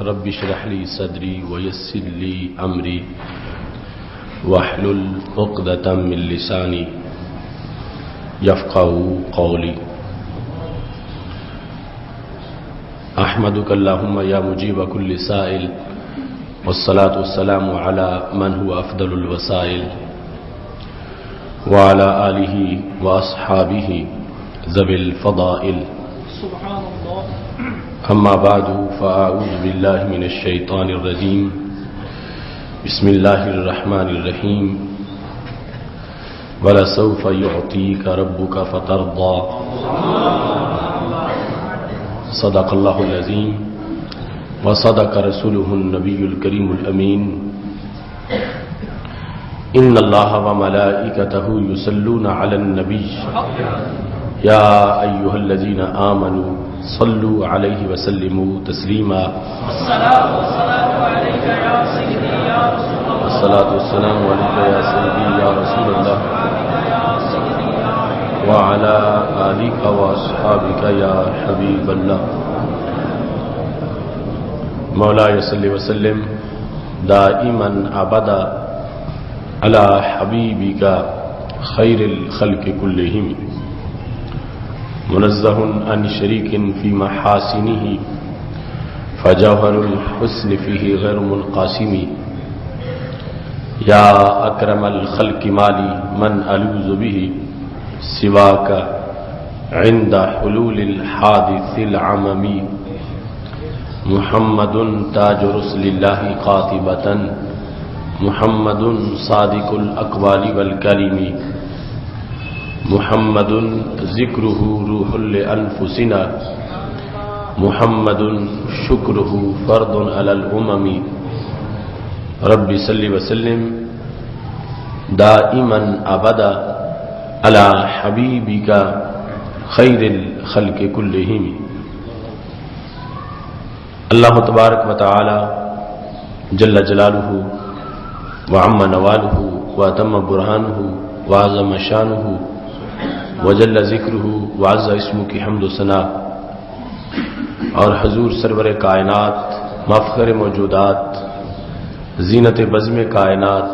رب اشرح لي صدري ويسر لي أمري واحلل عقدة من لساني يفقهوا قولي. أحمدك اللهم يا مجيب كل سائل، والصلاة والسلام على من هو أفضل الوسائل، وعلى آله وأصحابه ذوي الفضائل. سبحان الله. أما بعد فأعوذ بالله من الشيطان الرجيم. بسم الله الرحمن الرحيم. ولسوف يعطيك ربك فترضى. صدق الله العظيم وصدق رسوله النبي الكريم الأمين. إن الله وملائكته يصلون على النبي يا أيها الذين آمنوا صلوا عليه وسلموا تسليما. الصلاة والسلام عليك يا سيدي يا رسول الله. الصلاة والسلام عليك يا سيدي يا رسول الله، يا سيدي يا وعلى آلك وأصحابك يا حبيب الله. مولاي صل وسلم دائما أبدا على حبيبك خير الخلق كلهم، منزه عن شريك في محاسنه، فجوهر الحسن فيه غير منقسم. يا أكرم الخلق مالي من ألوذ به سواك عند حلول الحادث العممي. محمد تاج رسل الله قاطبة، محمد صادق الأقوال والكلم، محمد ذكره روح لأنفسنا، محمد شكره فرض على الأمم. رب صل وسلم دائما أبدا على حبيبك خير الخلق كلهم. اللہ تبارک و تعالی جل جلالہ وعم نوالہ واتم برہانہ وعظم شانہ وجل ذکرہ وعز اسمہ کی حمد و ثنا، اور حضور سرور کائنات، مفخر موجودات، زینت بزم کائنات،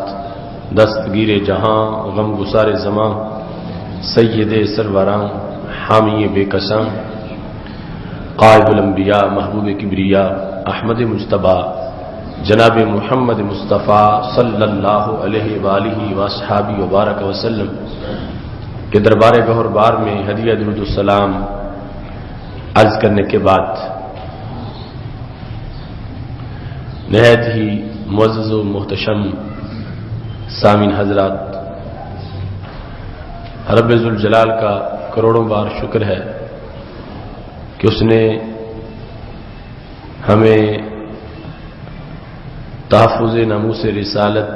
دستگیر جہاں، غم گسار زماں، سید سروراں، حامی بے کساں، قائد الانبیاء، محبوب کبریا، احمد مجتبیٰ، جناب محمد مصطفیٰ صلی اللہ علیہ وآلہ وصحابہ وبارک وسلم کے دربار گہر بار میں ہدیہ درود السلام عرض کرنے کے بعد، نہایت ہی معزز و محتشم سامعین حضرات، رب ذوالجلال کا کروڑوں بار شکر ہے کہ اس نے ہمیں تحفظ ناموس رسالت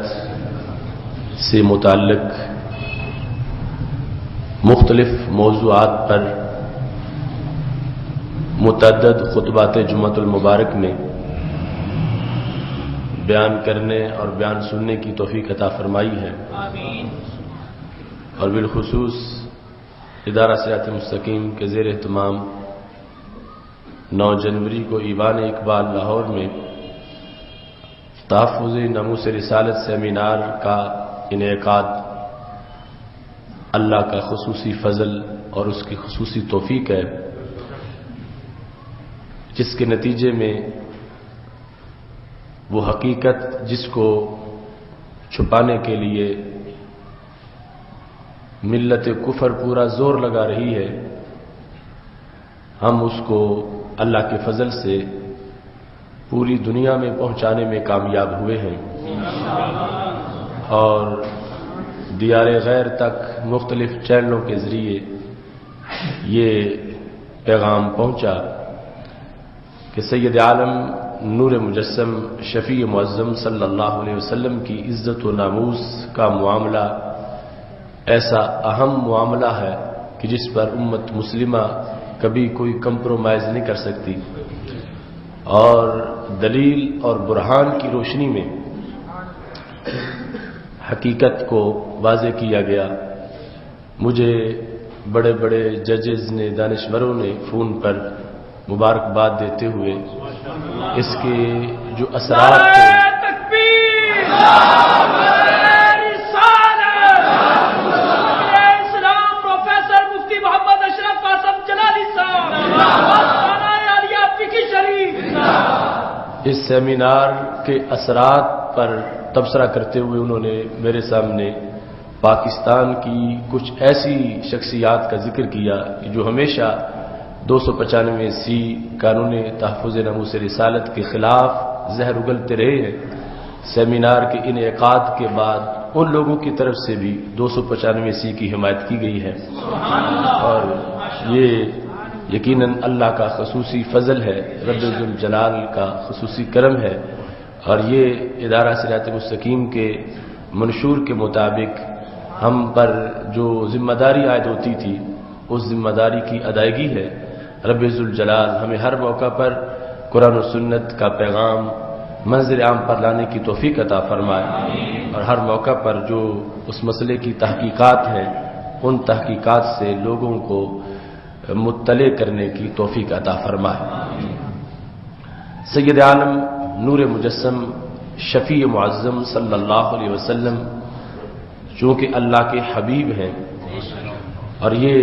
سے متعلق مختلف موضوعات پر متعدد خطبات جمعۃ المبارک میں بیان کرنے اور بیان سننے کی توفیق عطا فرمائی ہے. آمین. اور بالخصوص ادارہ صراط مستقیم کے زیر اہتمام 9 جنوری کو ایوان اقبال لاہور میں تحفظ ناموس رسالت سیمینار کا انعقاد اللہ کا خصوصی فضل اور اس کی خصوصی توفیق ہے، جس کے نتیجے میں وہ حقیقت جس کو چھپانے کے لیے ملت کفر پورا زور لگا رہی ہے، ہم اس کو اللہ کے فضل سے پوری دنیا میں پہنچانے میں کامیاب ہوئے ہیں، اور دیار غیر تک مختلف چینلوں کے ذریعے یہ پیغام پہنچا کہ سید عالم نور مجسم شفیع معظم صلی اللہ علیہ وسلم کی عزت و ناموس کا معاملہ ایسا اہم معاملہ ہے کہ جس پر امت مسلمہ کبھی کوئی کمپرومائز نہیں کر سکتی، اور دلیل اور برہان کی روشنی میں حقیقت کو واضح کیا گیا. مجھے بڑے بڑے ججز نے، دانشوروں نے فون پر مبارکباد دیتے ہوئے اس کے جو اثرات تھے پروفیسر مفتی محمد اشرف قاسم جلالی صاحب اس سیمینار کے اثرات پر تبصرہ کرتے ہوئے انہوں نے میرے سامنے پاکستان کی کچھ ایسی شخصیات کا ذکر کیا جو ہمیشہ 295 قانون تحفظ ناموس رسالت کے خلاف زہر اگلتے رہے ہیں۔ سیمینار کے انعقاد کے بعد ان لوگوں کی طرف سے بھی 295 کی حمایت کی گئی ہے، اور یہ یقیناً اللہ کا خصوصی فضل ہے، رب ذوالجلال کا خصوصی کرم ہے، اور یہ ادارہ صراط مستقیم کے منشور کے مطابق ہم پر جو ذمہ داری عائد ہوتی تھی اس ذمہ داری کی ادائیگی ہے۔ رب ذوالجلال ہمیں ہر موقع پر قرآن و سنت کا پیغام منظر عام پر لانے کی توفیق عطا فرمائے، اور ہر موقع پر جو اس مسئلے کی تحقیقات ہیں ان تحقیقات سے لوگوں کو مطلع کرنے کی توفیق عطا فرمائے۔ سید عالم نور مجسم شفیع معظم صلی اللہ علیہ وسلم چونکہ اللہ کے حبیب ہیں، اور یہ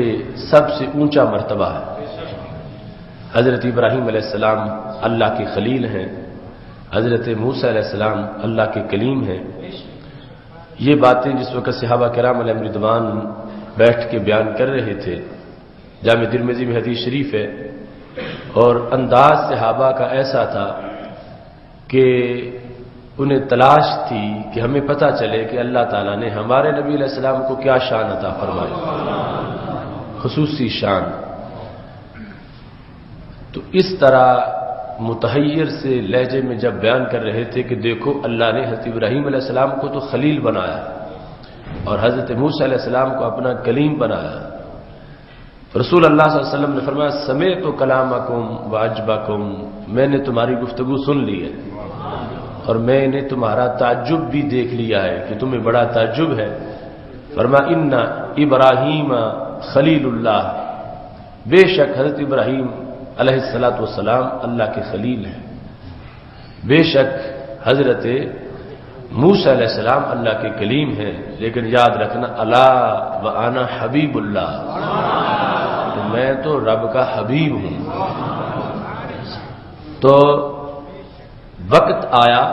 سب سے اونچا مرتبہ ہے۔ حضرت ابراہیم علیہ السلام اللہ کے خلیل ہیں، حضرت موسیٰ علیہ السلام اللہ کے کلیم ہیں۔ یہ باتیں جس وقت صحابہ کرام علیہم رضوان بیٹھ کے بیان کر رہے تھے، جامع ترمذی میں حدیث شریف ہے، اور انداز صحابہ کا ایسا تھا کہ انہیں تلاش تھی کہ ہمیں پتہ چلے کہ اللہ تعالیٰ نے ہمارے نبی علیہ السلام کو کیا شان عطا فرمائی، خصوصی شان۔ تو اس طرح متحیر سے لہجے میں جب بیان کر رہے تھے کہ دیکھو اللہ نے حضرت ابراہیم علیہ السلام کو تو خلیل بنایا اور حضرت موسیٰ علیہ السلام کو اپنا کلیم بنایا، رسول اللہ صلی اللہ علیہ وسلم نے فرمایا سمیعت کلامکم واعجبکم، میں نے تمہاری گفتگو سن لی ہے اور میں نے تمہارا تعجب بھی دیکھ لیا ہے کہ تمہیں بڑا تعجب ہے۔ فرمایا ان ابراہیم خلیل اللہ، بے شک حضرت ابراہیم علیہ الصلوۃ والسلام اللہ کے خلیل ہیں، بے شک حضرت موسیٰ علیہ السلام اللہ کے کلیم ہیں، لیکن یاد رکھنا الا وانا حبیب اللہ، میں تو رب کا حبیب ہوں۔ تو وقت آیا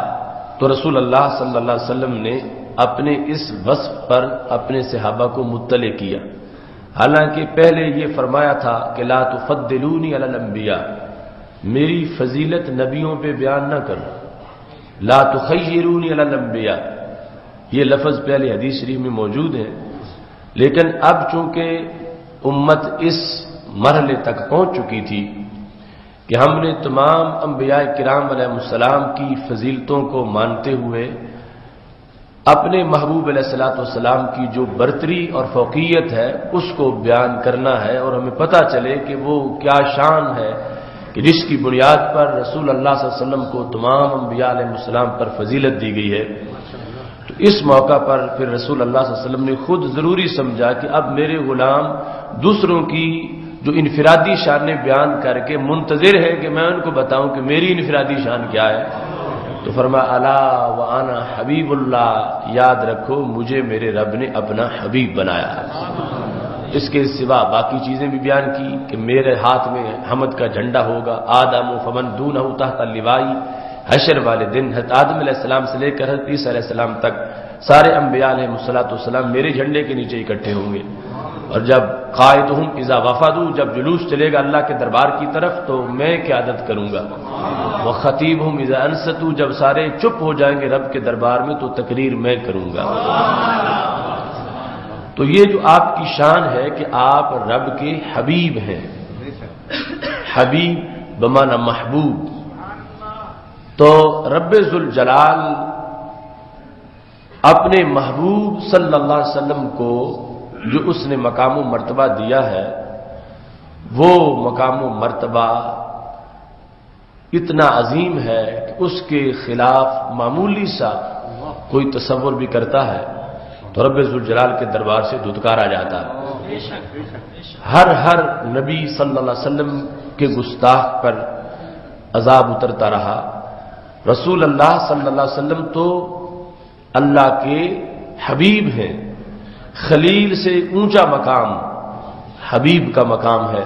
تو رسول اللہ صلی اللہ علیہ وسلم نے اپنے اس وصف پر اپنے صحابہ کو مطلع کیا، حالانکہ پہلے یہ فرمایا تھا کہ لا تفضلونی علی الانبیاء، میری فضیلت نبیوں پہ بیان نہ کرو، لا تخیرونی علی الانبیاء، یہ لفظ پہلے حدیث شریف میں موجود ہے، لیکن اب چونکہ امت اس مرحلے تک پہنچ چکی تھی کہ ہم نے تمام انبیاء کرام علیہ السلام کی فضیلتوں کو مانتے ہوئے اپنے محبوب علیہ الصلوۃ والسلام کی جو برتری اور فوقیت ہے اس کو بیان کرنا ہے، اور ہمیں پتہ چلے کہ وہ کیا شان ہے کہ جس کی بنیاد پر رسول اللہ صلی اللہ علیہ وسلم کو تمام انبیاء علیہ السلام پر فضیلت دی گئی ہے۔ تو اس موقع پر پھر رسول اللہ صلی اللہ علیہ وسلم نے خود ضروری سمجھا کہ اب میرے غلام دوسروں کی جو انفرادی شانیں بیان کر کے منتظر ہے کہ میں ان کو بتاؤں کہ میری انفرادی شان کیا ہے، تو فرمایا الا وانا حبیب اللہ، یاد رکھو مجھے میرے رب نے اپنا حبیب بنایا ہے۔ اس کے سوا باقی چیزیں بھی بیان کی کہ میرے ہاتھ میں حمد کا جھنڈا ہوگا، آدم فمن دونہ تحت اللواء، حشر والے دن حضرت آدم علیہ السلام سے لے کر حضرت عیسیٰ علیہ السلام تک سارے انبیاء علیہ السلام میرے جھنڈے کے نیچے اکٹھے ہوں گے، اور جب قائدہم اذا وفدوا، جب جلوس چلے گا اللہ کے دربار کی طرف تو میں قیادت کروں گا، وخطیبہم اذا انصتوا، جب سارے چپ ہو جائیں گے رب کے دربار میں تو تقریر میں کروں گا۔ تو یہ جو آپ کی شان ہے کہ آپ رب کے حبیب ہیں، حبیب بمعنی محبوب، تو رب ذوالجلال اپنے محبوب صلی اللہ علیہ وسلم کو جو اس نے مقام و مرتبہ دیا ہے، وہ مقام و مرتبہ اتنا عظیم ہے کہ اس کے خلاف معمولی سا کوئی تصور بھی کرتا ہے تو رب ذوالجلال کے دربار سے دھتکارا جاتا ہے۔ ہر نبی صلی اللہ علیہ وسلم کے گستاخ پر عذاب اترتا رہا۔ رسول اللہ صلی اللہ علیہ وسلم تو اللہ کے حبیب ہیں، خلیل سے اونچا مقام حبیب کا مقام ہے،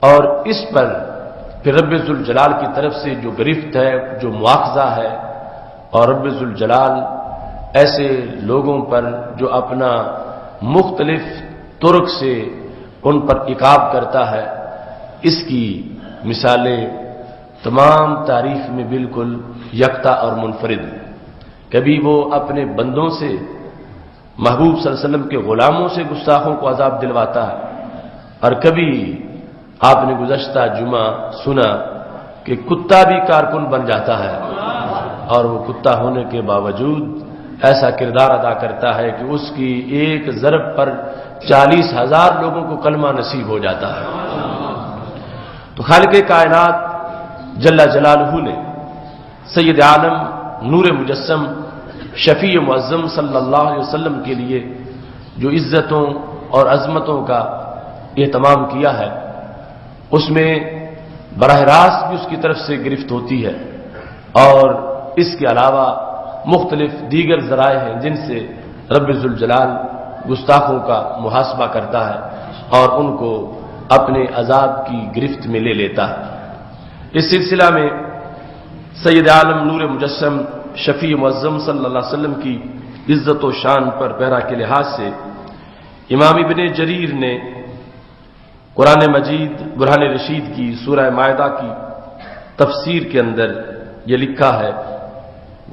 اور اس پر پھر رب ذوالجلال کی طرف سے جو گرفت ہے، جو مواخذہ ہے، اور رب ذوالجلال ایسے لوگوں پر جو اپنا مختلف طرق سے ان پر عقاب کرتا ہے، اس کی مثالیں تمام تاریخ میں بالکل یکتا اور منفرد۔ کبھی وہ اپنے بندوں سے، محبوب صلی اللہ علیہ وسلم کے غلاموں سے گستاخوں کو عذاب دلواتا ہے، اور کبھی آپ نے گزشتہ جمعہ سنا کہ کتا بھی کارکن بن جاتا ہے، اور وہ کتا ہونے کے باوجود ایسا کردار ادا کرتا ہے کہ اس کی ایک ضرب پر 40,000 لوگوں کو کلمہ نصیب ہو جاتا ہے۔ تو خالق کائنات جل جلالہ نے سید عالم نور مجسم شفیع معظم صلی اللہ علیہ وسلم کے لیے جو عزتوں اور عظمتوں کا اہتمام کیا ہے، اس میں براہ راست بھی اس کی طرف سے گرفت ہوتی ہے، اور اس کے علاوہ مختلف دیگر ذرائع ہیں جن سے رب ذوالجلال گستاخوں کا محاسبہ کرتا ہے اور ان کو اپنے عذاب کی گرفت میں لے لیتا ہے۔ اس سلسلہ میں سید عالم نور مجسم شفیع معظم صلی اللہ علیہ وسلم کی عزت و شان پر پیرا کے لحاظ سے امام ابن جریر نے قرآن مجید برہان رشید کی سورہ مائدہ کی تفسیر کے اندر یہ لکھا ہے،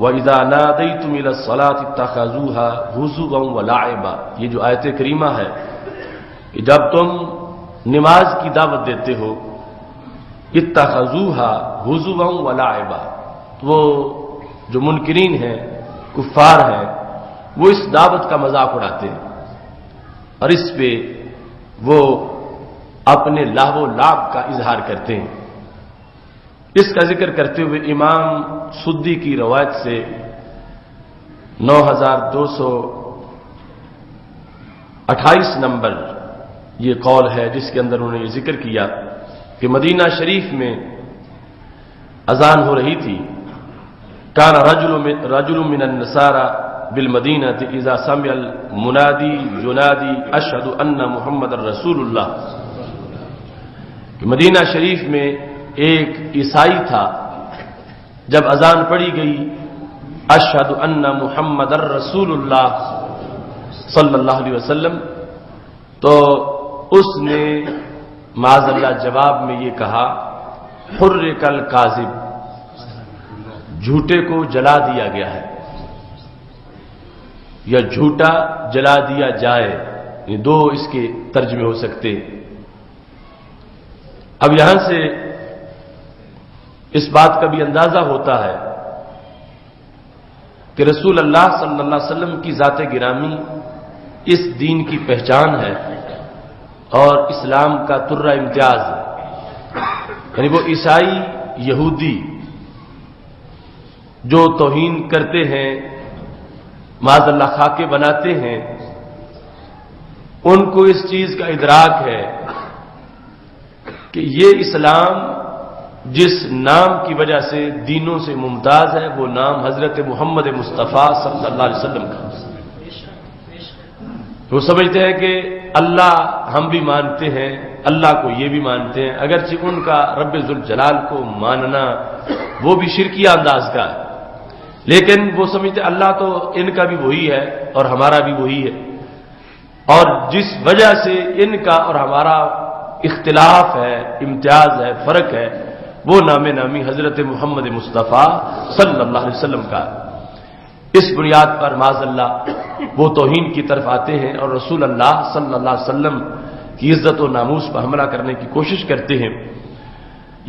وَإِذَا نَادَيْتُمْ إِلَى الصَّلَاةِ اتَّخَذُوهَا هُزُوًا وَلَعِبًا، یہ جو آیت کریمہ ہے کہ جب تم نماز کی دعوت دیتے ہو، اتَّخَذُوهَا هُزُوًا وَلَعِبًا، وہ جو منکرین ہیں، کفار ہیں، وہ اس دعوت کا مذاق اڑاتے ہیں اور اس پہ وہ اپنے لہو و لعب کا اظہار کرتے ہیں۔ اس کا ذکر کرتے ہوئے امام سدی کی روایت سے 9228 نمبر یہ قول ہے جس کے اندر انہوں نے یہ ذکر کیا کہ مدینہ شریف میں اذان ہو رہی تھی، کان رجل من النصارى بالمدینہ اذا سمع المنادی ینادی اشہد ان محمد رسول اللہ، کہ مدینہ شریف میں ایک عیسائی تھا، جب اذان پڑھی گئی اشہد ان محمد رسول اللہ صلی اللہ علیہ وسلم، تو اس نے معاذ اللہ جواب میں یہ کہا، حرک الکاذب، جھوٹے کو جلا دیا گیا ہے، یا جھوٹا جلا دیا جائے، یہ دو اس کے ترجمے ہو سکتے۔ اب یہاں سے اس بات کا بھی اندازہ ہوتا ہے کہ رسول اللہ صلی اللہ علیہ وسلم کی ذات گرامی اس دین کی پہچان ہے اور اسلام کا ترہ امتیاز ہے، یعنی وہ عیسائی یہودی جو توہین کرتے ہیں، معاذ اللہ خاکے بناتے ہیں، ان کو اس چیز کا ادراک ہے کہ یہ اسلام جس نام کی وجہ سے دینوں سے ممتاز ہے، وہ نام حضرت محمد مصطفیٰ صلی اللہ علیہ وسلم کا۔ وہ سمجھتے ہیں کہ اللہ ہم بھی مانتے ہیں، اللہ کو یہ بھی مانتے ہیں، اگرچہ ان کا رب ذوالجلال کو ماننا وہ بھی شرکیہ انداز کا ہے، لیکن وہ سمجھتے ہیں اللہ تو ان کا بھی وہی ہے اور ہمارا بھی وہی ہے، اور جس وجہ سے ان کا اور ہمارا اختلاف ہے، امتیاز ہے، فرق ہے، وہ نام نامی حضرت محمد مصطفیٰ صلی اللہ علیہ وسلم کا ہے۔ اس بنیاد پر معاذ اللہ وہ توہین کی طرف آتے ہیں اور رسول اللہ صلی اللہ علیہ وسلم کی عزت و ناموس پر حملہ کرنے کی کوشش کرتے ہیں۔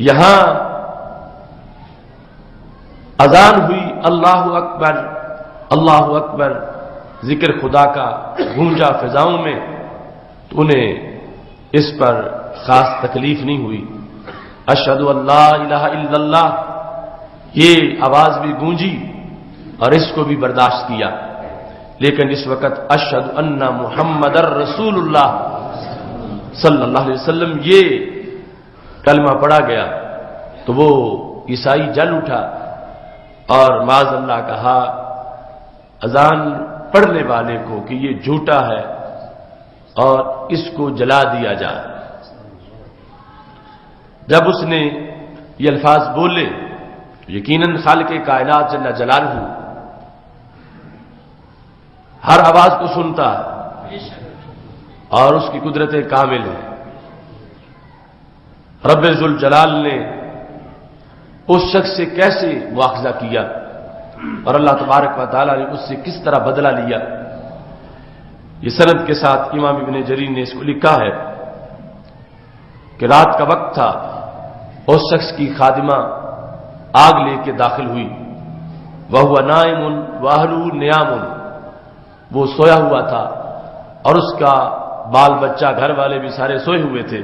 یہاں اذان ہوئی، اللہ اکبر اللہ اکبر، ذکر خدا کا گونجا فضاؤں میں، تو انہیں اس پر خاص تکلیف نہیں ہوئی۔ اشہد ان لا الہ الا اللہ، یہ آواز بھی گونجی اور اس کو بھی برداشت کیا، لیکن اس وقت اشہد ان محمد رسول اللہ صلی اللہ علیہ وسلم، یہ کلمہ پڑھا گیا تو وہ عیسائی جل اٹھا اور معاذ اللہ کہا اذان پڑھنے والے کو کہ یہ جھوٹا ہے اور اس کو جلا دیا جائے۔ جب اس نے یہ الفاظ بولے تو یقیناً خالق کائنات جل جلالہ ہر آواز کو سنتا ہے اور اس کی قدرت کامل ہے۔ رب ذوالجلال نے اس شخص سے کیسے مواخذہ کیا اور اللہ تبارک و تعالیٰ نے اس سے کس طرح بدلہ لیا، یہ سند کے ساتھ امام ابن جریر نے اس کو لکھا ہے کہ رات کا وقت تھا، اس شخص کی خادمہ آگ لے کے داخل ہوئی، وَهُوَ نَائِمٌ وَأَهْلُهُ نِيَامٌ، وہ سویا ہوا تھا اور اس کا بال بچہ گھر والے بھی سارے سوئے ہوئے تھے۔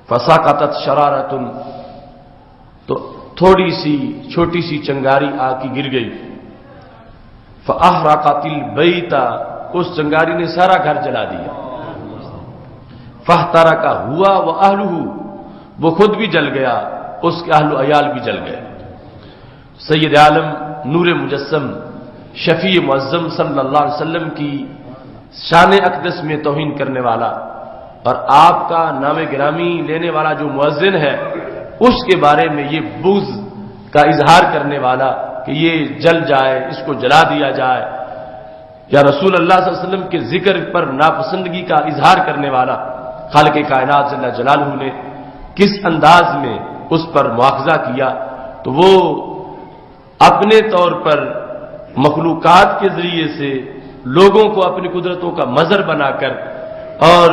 فَسَقَطَتْ شَرَارَةٌ، تو تھوڑی سی چھوٹی سی چنگاری آگ کی گر گئی۔ فَأَحْرَقَتِ الْبَيْتَ، اس چنگاری نے سارا گھر جلا دیا۔ فَاحْتَرَقَ هُوَ وَأَهْلُهُ، وہ خود بھی جل گیا، اس کے اہل و عیال بھی جل گئے۔ سید عالم نور مجسم شفیع معظم صلی اللہ علیہ وسلم کی شان اقدس میں توہین کرنے والا اور آپ کا نام گرامی لینے والا جو مؤذن ہے، اس کے بارے میں یہ بغض کا اظہار کرنے والا کہ یہ جل جائے، اس کو جلا دیا جائے، یا رسول اللہ صلی اللہ علیہ وسلم کے ذکر پر ناپسندگی کا اظہار کرنے والا خالق کائنات جل جلالہ نے کس انداز میں اس پر مواخذہ کیا، تو وہ اپنے طور پر مخلوقات کے ذریعے سے لوگوں کو اپنی قدرتوں کا مظہر بنا کر اور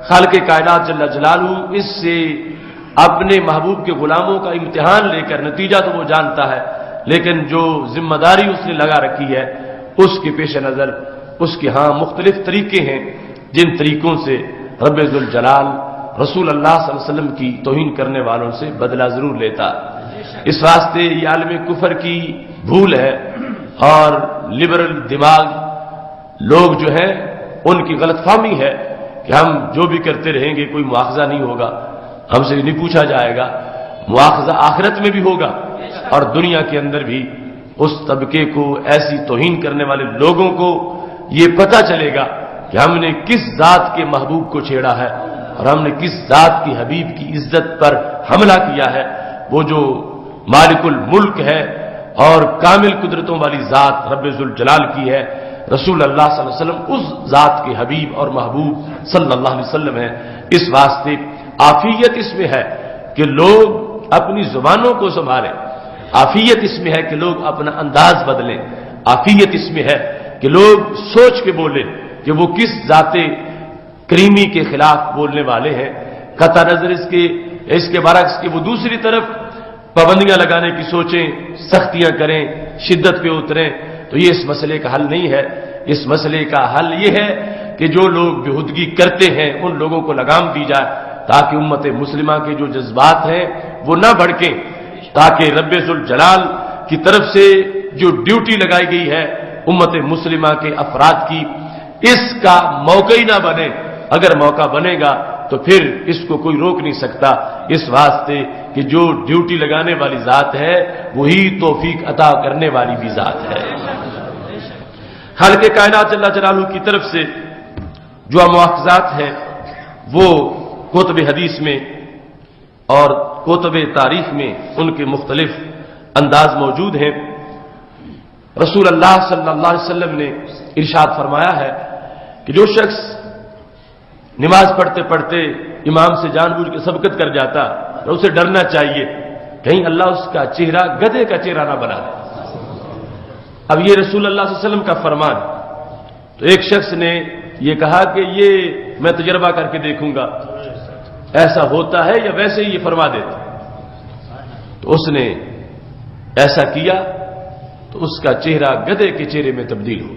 خالق کائنات جل جلالہ اس سے اپنے محبوب کے غلاموں کا امتحان لے کر، نتیجہ تو وہ جانتا ہے لیکن جو ذمہ داری اس نے لگا رکھی ہے اس کے پیش نظر اس کے ہاں مختلف طریقے ہیں جن طریقوں سے رب ذوالجلال رسول اللہ صلی اللہ علیہ وسلم کی توہین کرنے والوں سے بدلہ ضرور لیتا۔ اس واسطے یہ عالم کفر کی بھول ہے اور لبرل دماغ لوگ جو ہیں ان کی غلط فہمی ہے کہ ہم جو بھی کرتے رہیں گے کوئی مواخذہ نہیں ہوگا، ہم سے نہیں پوچھا جائے گا۔ مواخذہ آخرت میں بھی ہوگا اور دنیا کے اندر بھی اس طبقے کو، ایسی توہین کرنے والے لوگوں کو یہ پتہ چلے گا کہ ہم نے کس ذات کے محبوب کو چھیڑا ہے اور ہم نے کس ذات کی حبیب کی عزت پر حملہ کیا ہے۔ وہ جو مالک الملک ہے اور کامل قدرتوں والی ذات رب ذوالجلال کی ہے، رسول اللہ صلی اللہ علیہ وسلم اس ذات کے حبیب اور محبوب صلی اللہ علیہ وسلم ہے۔ اس واسطے عافیت اس میں ہے کہ لوگ اپنی زبانوں کو سنبھالیں، عافیت اس میں ہے کہ لوگ اپنا انداز بدلیں، عافیت اس میں ہے کہ لوگ سوچ کے بولیں کہ وہ کس ذات کریمی کے خلاف بولنے والے ہیں، قطع نظر اس کے برعکس کہ وہ دوسری طرف پابندیاں لگانے کی سوچیں، سختیاں کریں، شدت پہ اتریں، تو یہ اس مسئلے کا حل نہیں ہے۔ اس مسئلے کا حل یہ ہے کہ جو لوگ بےہودگی کرتے ہیں ان لوگوں کو لگام دی جائے تاکہ امت مسلمہ کے جو جذبات ہیں وہ نہ بھڑکیں، تاکہ رب ذوالجلال کی طرف سے جو ڈیوٹی لگائی گئی ہے امت مسلمہ کے افراد کی، اس کا موقع ہی نہ بنے۔ اگر موقع بنے گا تو پھر اس کو کوئی روک نہیں سکتا، اس واسطے کہ جو ڈیوٹی لگانے والی ذات ہے وہی توفیق عطا کرنے والی بھی ذات ہے۔ خالق کائنات جل جلالہ کی طرف سے جو مواخذات ہیں وہ کتب حدیث میں اور کتب تاریخ میں ان کے مختلف انداز موجود ہیں۔ رسول اللہ صلی اللہ علیہ وسلم نے ارشاد فرمایا ہے کہ جو شخص نماز پڑھتے پڑھتے امام سے جان بوجھ کے سبقت کر جاتا تو اسے ڈرنا چاہیے کہیں اللہ اس کا چہرہ گدھے کا چہرہ نہ بنا دے۔ اب یہ رسول اللہ صلی اللہ علیہ وسلم کا فرمان، تو ایک شخص نے یہ کہا کہ یہ میں تجربہ کر کے دیکھوں گا ایسا ہوتا ہے یا ویسے ہی یہ فرما دیتا، تو اس نے ایسا کیا تو اس کا چہرہ گدھے کے چہرے میں تبدیل ہو،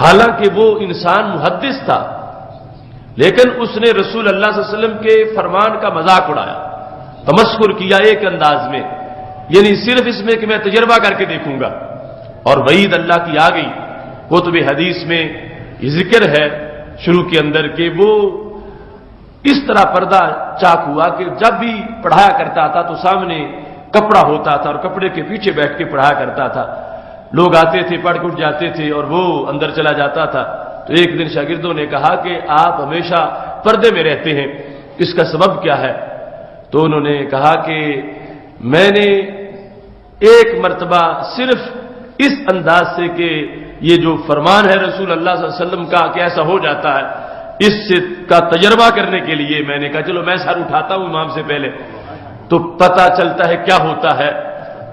حالانکہ وہ انسان محدث تھا لیکن اس نے رسول اللہ صلی اللہ علیہ وسلم کے فرمان کا مذاق اڑایا، تمسخر کیا ایک انداز میں، یعنی صرف اس میں کہ میں تجربہ کر کے دیکھوں گا، اور وعید اللہ کی آ گئی۔ کتب حدیث میں یہ ذکر ہے شروع کے اندر کہ وہ اس طرح پردہ چاک ہوا کہ جب بھی پڑھایا کرتا تھا تو سامنے کپڑا ہوتا تھا اور کپڑے کے پیچھے بیٹھ کے پڑھایا کرتا تھا. لوگ آتے تھے، پڑھ کے اٹھ جاتے تھے اور وہ اندر چلا جاتا تھا. تو ایک دن شاگردوں نے کہا کہ آپ ہمیشہ پردے میں رہتے ہیں، اس کا سبب کیا ہے؟ تو انہوں نے کہا کہ میں نے ایک مرتبہ صرف اس انداز سے کہ یہ جو فرمان ہے رسول اللہ صلی اللہ علیہ وسلم کا کہ ایسا ہو جاتا ہے، اس سے کا تجربہ کرنے کے لیے میں نے کہا چلو میں سر اٹھاتا ہوں امام سے پہلے تو پتہ چلتا ہے کیا ہوتا ہے.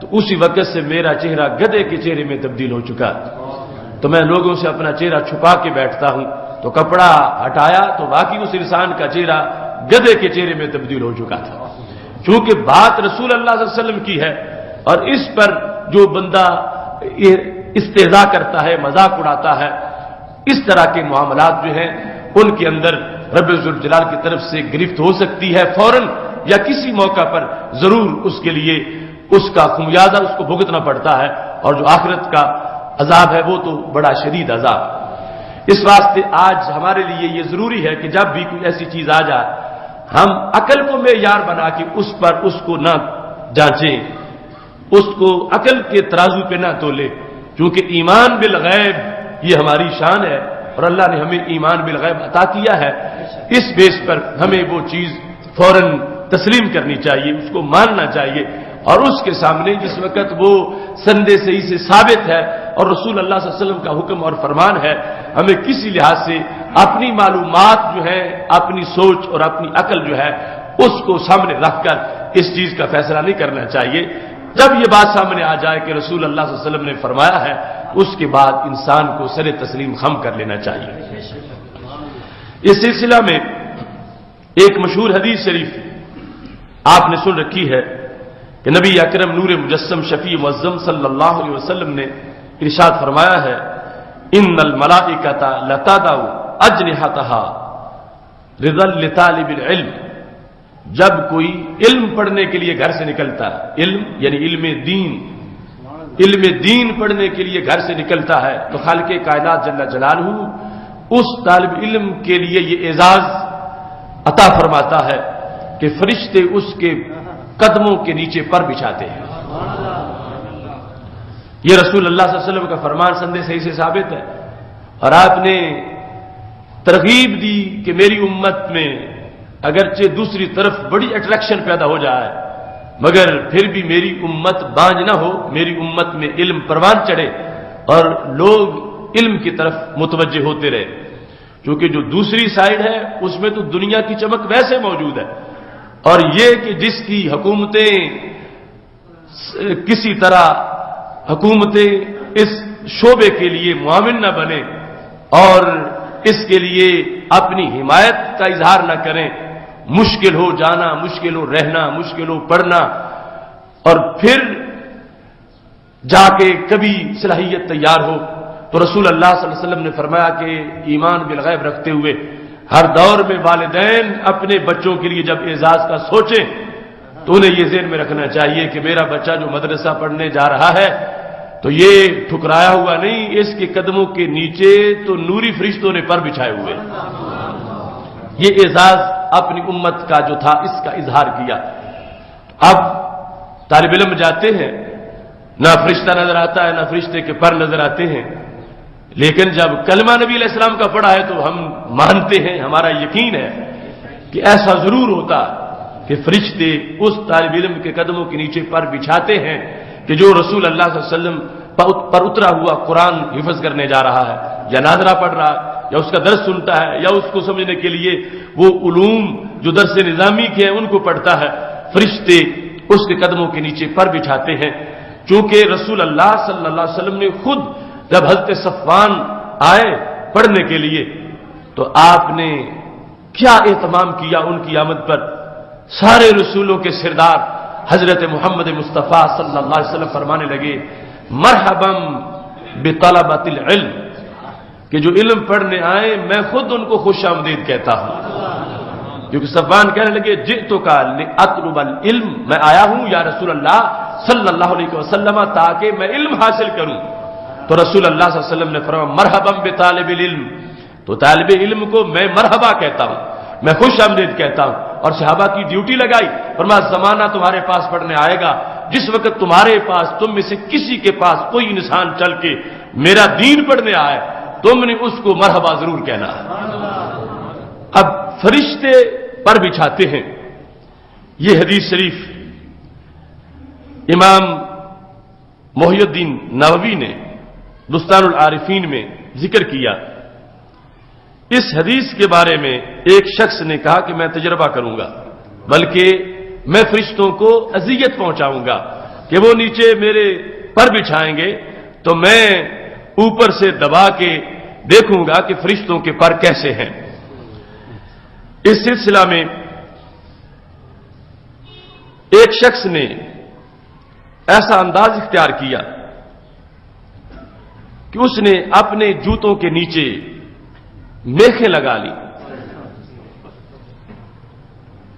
تو اسی وقت سے میرا چہرہ گدھے کے چہرے میں تبدیل ہو چکا. تو میں لوگوں سے اپنا چہرہ چھپا کے بیٹھتا ہوں. تو کپڑا ہٹایا تو واقعی اس انسان کا چہرہ گدھے کے چہرے میں تبدیل ہو چکا تھا. چونکہ بات رسول اللہ صلی اللہ علیہ وسلم کی ہے اور اس پر جو بندہ استہزاء کرتا ہے، مذاق اڑاتا ہے، اس طرح کے معاملات جو ہیں ان کے اندر رب ذوالجلال کی طرف سے گرفت ہو سکتی ہے فوراً، یا کسی موقع پر ضرور اس کے لیے اس کا خمیازہ اس کو بھگتنا پڑتا ہے. اور جو آخرت کا عذاب ہے وہ تو بڑا شدید عذاب. اس واسطے آج ہمارے لیے یہ ضروری ہے کہ جب بھی کوئی ایسی چیز آ جائے ہم عقل کو معیار بنا کے اس کو نہ جانچیں، اس کو عقل کے ترازو پہ نہ تولے. کیونکہ ایمان بالغیب یہ ہماری شان ہے اور اللہ نے ہمیں ایمان بالغیب عطا کیا ہے. اس بیس پر ہمیں وہ چیز فوراً تسلیم کرنی چاہیے، اس کو ماننا چاہیے. اور اس کے سامنے جس وقت وہ سندے صحیح سے ثابت ہے اور رسول اللہ صلی اللہ علیہ وسلم کا حکم اور فرمان ہے، ہمیں کسی لحاظ سے اپنی معلومات جو ہے، اپنی سوچ اور اپنی عقل جو ہے اس کو سامنے رکھ کر اس چیز کا فیصلہ نہیں کرنا چاہیے. جب یہ بات سامنے آ جائے کہ رسول اللہ صلی اللہ علیہ وسلم نے فرمایا ہے، اس کے بعد انسان کو سر تسلیم خم کر لینا چاہیے. اس سلسلہ میں ایک مشہور حدیث شریف آپ نے سن رکھی ہے کہ نبی اکرم نور مجسم شفیع معظم صلی اللہ علیہ وسلم نے ارشاد فرمایا ہے، ان الملائکۃ لتضع اجنحتها رضا لطالب العلم. جب کوئی علم پڑھنے کے لیے گھر سے نکلتا ہے، علم یعنی علم دین پڑھنے کے لیے گھر سے نکلتا ہے تو خالق کائنات جل جلالہ اس طالب علم کے لیے یہ اعزاز عطا فرماتا ہے کہ فرشتے اس کے قدموں کے نیچے پر بچھاتے ہیں. یہ رسول اللہ صلی اللہ علیہ وسلم کا فرمان سندے صحیح سے ثابت ہے. اور آپ نے ترغیب دی کہ میری امت میں اگرچہ دوسری طرف بڑی اٹریکشن پیدا ہو جائے مگر پھر بھی میری امت بانج نہ ہو، میری امت میں علم پروان چڑھے اور لوگ علم کی طرف متوجہ ہوتے رہے. کیونکہ جو دوسری سائڈ ہے اس میں تو دنیا کی چمک ویسے موجود ہے، اور یہ کہ جس کی حکومتیں کسی طرح اس شعبے کے لیے معاون نہ بنے اور اس کے لیے اپنی حمایت کا اظہار نہ کریں، مشکل ہو جانا، مشکل ہو رہنا، مشکل ہو پڑھنا، اور پھر جا کے کبھی صلاحیت تیار ہو. تو رسول اللہ صلی اللہ علیہ وسلم نے فرمایا کہ ایمان بالغیب رکھتے ہوئے ہر دور میں والدین اپنے بچوں کے لیے جب اعزاز کا سوچیں تو انہیں یہ ذہن میں رکھنا چاہیے کہ میرا بچہ جو مدرسہ پڑھنے جا رہا ہے تو یہ ٹھکرایا ہوا نہیں، اس کے قدموں کے نیچے تو نوری فرشتوں نے پر بچھائے ہوئے. یہ اعزاز اپنی امت کا جو تھا اس کا اظہار کیا. اب طالب علم جاتے ہیں، نہ فرشتہ نظر آتا ہے نہ فرشتے کے پر نظر آتے ہیں، لیکن جب کلمہ نبی علیہ السلام کا پڑھا ہے تو ہم مانتے ہیں، ہمارا یقین ہے کہ ایسا ضرور ہوتا کہ فرشتے اس طالب علم کے قدموں کے نیچے پر بچھاتے ہیں کہ جو رسول اللہ صلی اللہ علیہ وسلم پر اترا ہوا قرآن حفظ کرنے جا رہا ہے یا ناظرہ پڑھ رہا ہے یا اس کا درس سنتا ہے یا اس کو سمجھنے کے لیے وہ علوم جو درس نظامی کے ہیں ان کو پڑھتا ہے، فرشتے اس کے قدموں کے نیچے پر بچھاتے ہیں. چونکہ رسول اللہ صلی اللہ علیہ وسلم نے خود جب حضرت صفوان آئے پڑھنے کے لیے تو آپ نے کیا اہتمام کیا ان کی آمد پر. سارے رسولوں کے سردار حضرت محمد مصطفیٰ صلی اللہ علیہ وسلم فرمانے لگے مرحبا بطلبۃ العلم، کہ جو علم پڑھنے آئے میں خود ان کو خوش آمدید کہتا ہوں. کیونکہ صفوان کہنے لگے جئتک لأطلب العلم، میں آیا ہوں یا رسول اللہ صلی اللہ علیہ وسلم تاکہ میں علم حاصل کروں. تو رسول اللہ صلی اللہ علیہ وسلم نے فرمایا مرحبا بطالب العلم، تو طالب علم کو میں مرحبا کہتا ہوں. میں خوش آمدید کہتا ہوں. اور صحابہ کی ڈیوٹی لگائی، فرمایا زمانہ تمہارے پاس پڑھنے آئے گا جس وقت تمہارے پاس، تم میں سے کسی کے پاس کوئی انسان چل کے میرا دین پڑھنے آئے، تم نے اس کو مرحبا ضرور کہنا ہے. اب فرشتے پر بچھاتے ہیں. یہ حدیث شریف امام محی الدین نووی نے بستان العارفین میں ذکر کیا. اس حدیث کے بارے میں ایک شخص نے کہا کہ میں تجربہ کروں گا، بلکہ میں فرشتوں کو اذیت پہنچاؤں گا کہ وہ نیچے میرے پر بچھائیں گے تو میں اوپر سے دبا کے دیکھوں گا کہ فرشتوں کے پر کیسے ہیں. اس سلسلہ میں ایک شخص نے ایسا انداز اختیار کیا کہ اس نے اپنے جوتوں کے نیچے میخیں لگا لی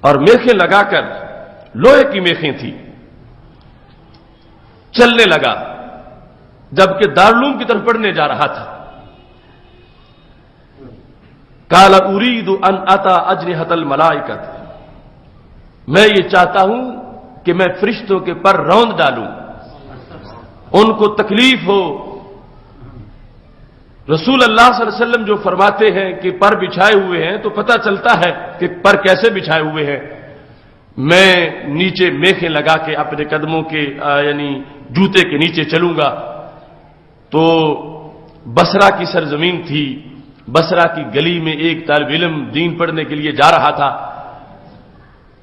اور میخیں لگا کر، لوہے کی میخیں تھی، چلنے لگا جبکہ دارالعلوم کی طرف پڑھنے جا رہا تھا. قال اريد ان اتى اجنحة الملائکۃ، میں یہ چاہتا ہوں کہ میں فرشتوں کے پر روند ڈالوں، ان کو تکلیف ہو. رسول اللہ صلی اللہ علیہ وسلم جو فرماتے ہیں کہ پر بچھائے ہوئے ہیں تو پتہ چلتا ہے کہ پر کیسے بچھائے ہوئے ہیں. میں نیچے میخیں لگا کے اپنے قدموں کے یعنی جوتے کے نیچے چلوں گا. تو بصرہ کی سرزمین تھی، بصرہ کی گلی میں ایک طالب علم دین پڑھنے کے لیے جا رہا تھا.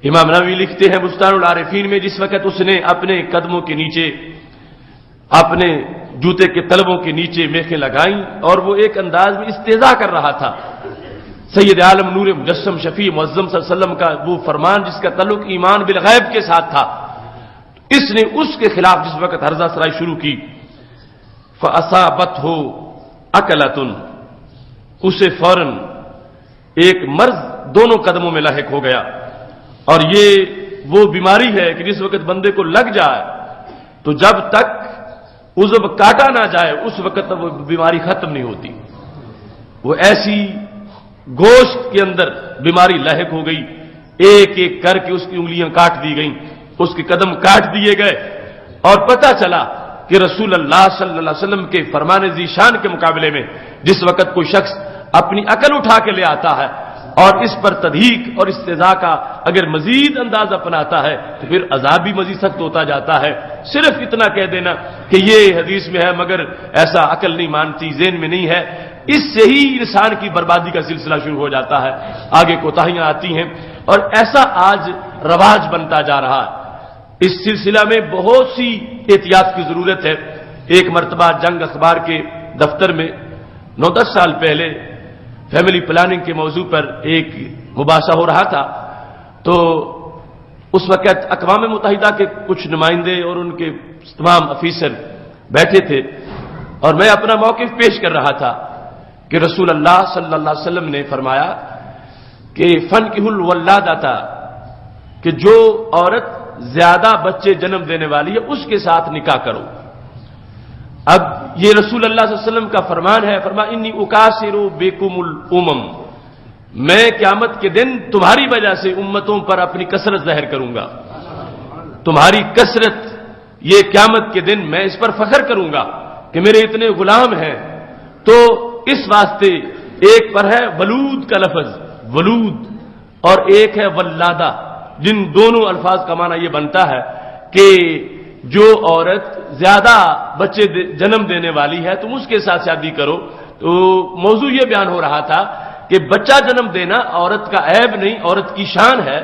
امام نووی لکھتے ہیں بستان العارفین میں، جس وقت اس نے اپنے قدموں کے نیچے، اپنے جوتے کے تلبوں کے نیچے میخیں لگائیں اور وہ ایک انداز میں استہزاء کر رہا تھا. سید عالم نور مجسم شفیع معظم صلی اللہ علیہ وسلم کا وہ فرمان جس کا تعلق ایمان بالغیب کے ساتھ تھا، اس نے اس کے خلاف جس وقت ہرزہ سرائی شروع کی، فَأَصَابَتْهُ عَقْلَةٌ، اسے فوراً ایک مرض دونوں قدموں میں لاحق ہو گیا. اور یہ وہ بیماری ہے کہ جس وقت بندے کو لگ جائے تو جب تک عضو کاٹا نہ جائے اس وقت تک وہ بیماری ختم نہیں ہوتی. وہ ایسی گوشت کے اندر بیماری لاحق ہو گئی، ایک ایک کر کے اس کی انگلیاں کاٹ دی گئیں، اس کے قدم کاٹ دیے گئے. اور پتہ چلا کہ رسول اللہ صلی اللہ علیہ وسلم کے فرمان ذیشان کے مقابلے میں جس وقت کوئی شخص اپنی عقل اٹھا کے لے آتا ہے اور اس پر تضحیک اور استہزاء کا اگر مزید انداز اپناتا ہے تو پھر عذاب بھی مزید سخت ہوتا جاتا ہے. صرف اتنا کہہ دینا کہ یہ حدیث میں ہے مگر ایسا عقل نہیں مانتی، ذہن میں نہیں ہے، اس سے ہی انسان کی بربادی کا سلسلہ شروع ہو جاتا ہے، آگے کوتاہیاں آتی ہیں اور ایسا آج رواج بنتا جا رہا ہے. اس سلسلہ میں بہت سی احتیاط کی ضرورت ہے. ایک مرتبہ جنگ اخبار کے دفتر میں 9-10 سال پہلے فیملی پلاننگ کے موضوع پر ایک مباحثہ ہو رہا تھا. تو اس وقت اقوام متحدہ کے کچھ نمائندے اور ان کے تمام افیسر بیٹھے تھے اور میں اپنا موقف پیش کر رہا تھا کہ رسول اللہ صلی اللہ علیہ وسلم نے فرمایا کہ فنکحوا الولادۃ، کہ جو عورت زیادہ بچے جنم دینے والی ہے اس کے ساتھ نکاح کرو. اب یہ رسول اللہ صلی اللہ علیہ وسلم کا فرمان ہے، فرمایا انی اکاسر بکم الامم، میں قیامت کے دن تمہاری وجہ سے امتوں پر اپنی کثرت ظاہر کروں گا. تمہاری کثرت، یہ قیامت کے دن میں اس پر فخر کروں گا کہ میرے اتنے غلام ہیں. تو اس واسطے ایک پر ہے ولود کا لفظ، ولود، اور ایک ہے ولادہ، جن دونوں الفاظ کا معنی یہ بنتا ہے کہ جو عورت زیادہ بچے جنم دینے والی ہے تم اس کے ساتھ شادی کرو. تو موضوع یہ بیان ہو رہا تھا کہ بچہ جنم دینا عورت کا عیب نہیں، عورت کی شان ہے،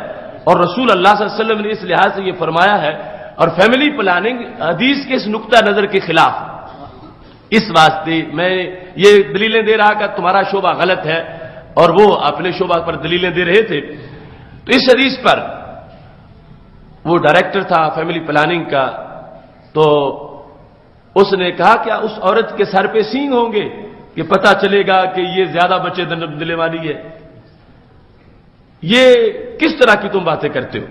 اور رسول اللہ صلی اللہ علیہ وسلم نے اس لحاظ سے یہ فرمایا ہے. اور فیملی پلاننگ حدیث کے اس نقطہ نظر کے خلاف. اس واسطے میں یہ دلیلیں دے رہا کہ تمہارا شعبہ غلط ہے اور وہ اپنے شعبہ پر دلیلیں دے رہے تھے. تو اس حدیث پر وہ ڈائریکٹر تھا فیملی پلاننگ کا، تو اس نے کہا کیا اس عورت کے سر پہ سینگ ہوں گے کہ پتہ چلے گا کہ یہ زیادہ بچے جنم دینے والی ہے؟ یہ کس طرح کی تم باتیں کرتے ہو؟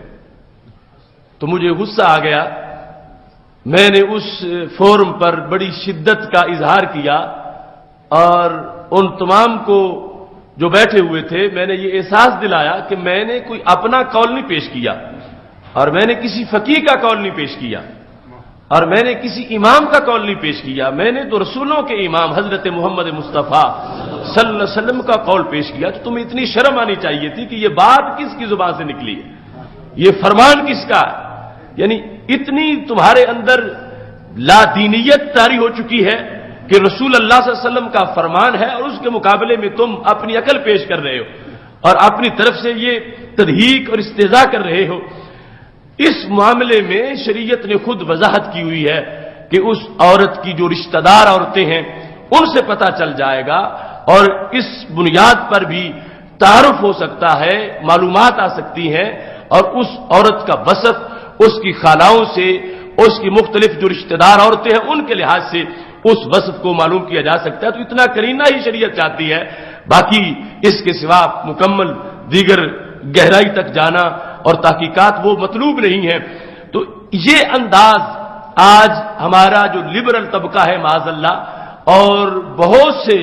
تو مجھے غصہ آ گیا. میں نے اس فورم پر بڑی شدت کا اظہار کیا اور ان تمام کو جو بیٹھے ہوئے تھے میں نے یہ احساس دلایا کہ میں نے کوئی اپنا قول نہیں پیش کیا، اور میں نے کسی فقیہ کا قول نہیں پیش کیا، اور میں نے کسی امام کا قول نہیں پیش کیا، میں نے تو رسولوں کے امام حضرت محمد مصطفیٰ صلی اللہ علیہ وسلم کا قول پیش کیا۔ تو تمہیں اتنی شرم آنی چاہیے تھی کہ یہ بات کس کی زبان سے نکلی ہے، یہ فرمان کس کا ہے؟ یعنی اتنی تمہارے اندر لا دینیت طاری ہو چکی ہے کہ رسول اللہ صلی اللہ علیہ وسلم کا فرمان ہے اور اس کے مقابلے میں تم اپنی عقل پیش کر رہے ہو اور اپنی طرف سے یہ تضحیک اور استہزاء کر رہے ہو۔ اس معاملے میں شریعت نے خود وضاحت کی ہوئی ہے کہ اس عورت کی جو رشتہ دار عورتیں ہیں ان سے پتہ چل جائے گا، اور اس بنیاد پر بھی تعارف ہو سکتا ہے، معلومات آ سکتی ہیں، اور اس عورت کا وصف اس کی خالاؤں سے، اس کی مختلف جو رشتہ دار عورتیں ہیں ان کے لحاظ سے اس وصف کو معلوم کیا جا سکتا ہے۔ تو اتنا کرینہ ہی شریعت چاہتی ہے، باقی اس کے سوا مکمل دیگر گہرائی تک جانا اور تحقیقات وہ مطلوب نہیں ہے۔ تو یہ انداز آج ہمارا جو لبرل طبقہ ہے معاذ اللہ، اور بہت سے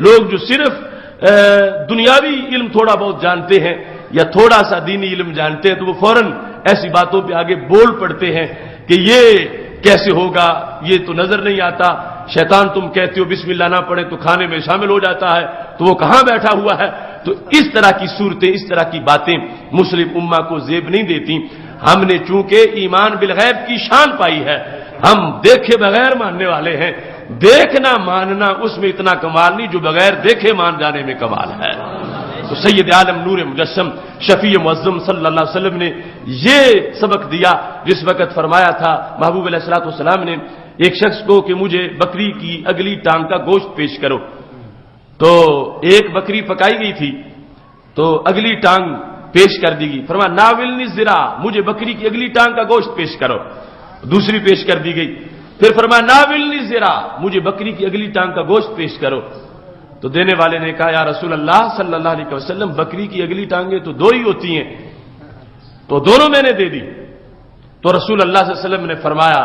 لوگ جو صرف دنیاوی علم تھوڑا بہت جانتے ہیں یا تھوڑا سا دینی علم جانتے ہیں، تو وہ فوراً ایسی باتوں پہ آگے بول پڑتے ہیں کہ یہ کیسے ہوگا، یہ تو نظر نہیں آتا، شیطان تم کہتے ہو بسم اللہ نہ پڑھے تو کھانے میں شامل ہو جاتا ہے، تو وہ کہاں بیٹھا ہوا ہے؟ تو اس طرح کی صورتیں، اس طرح کی باتیں مسلم امہ کو زیب نہیں دیتی۔ ہم نے چونکہ ایمان بالغیب کی شان پائی ہے، ہم دیکھے بغیر ماننے والے ہیں، دیکھنا ماننا اس میں اتنا کمال نہیں جو بغیر دیکھے مان جانے میں کمال ہے۔ تو سید عالم نور مجسم شفیع معظم صلی اللہ علیہ وسلم نے یہ سبق دیا جس وقت فرمایا تھا محبوب علیہ الصلوۃ والسلام نے ایک شخص کو کہ مجھے بکری کی اگلی ٹانگ کا گوشت پیش کرو، تو ایک بکری پکائی گئی تھی تو اگلی ٹانگ پیش کر دی گئی، فرمایا ناولنی ذرا، مجھے بکری کی اگلی ٹانگ کا گوشت پیش کرو، دوسری پیش کر دی گئی، پھر فرمایا ناولنی ذرا، مجھے بکری کی اگلی ٹانگ کا گوشت پیش کرو۔ تو دینے والے نے کہا یا رسول اللہ صلی اللہ علیہ وسلم بکری کی اگلی ٹانگیں تو دو ہی ہوتی ہیں، تو دونوں میں نے دے دی۔ تو رسول اللہ صلی اللہ علیہ وسلم نے فرمایا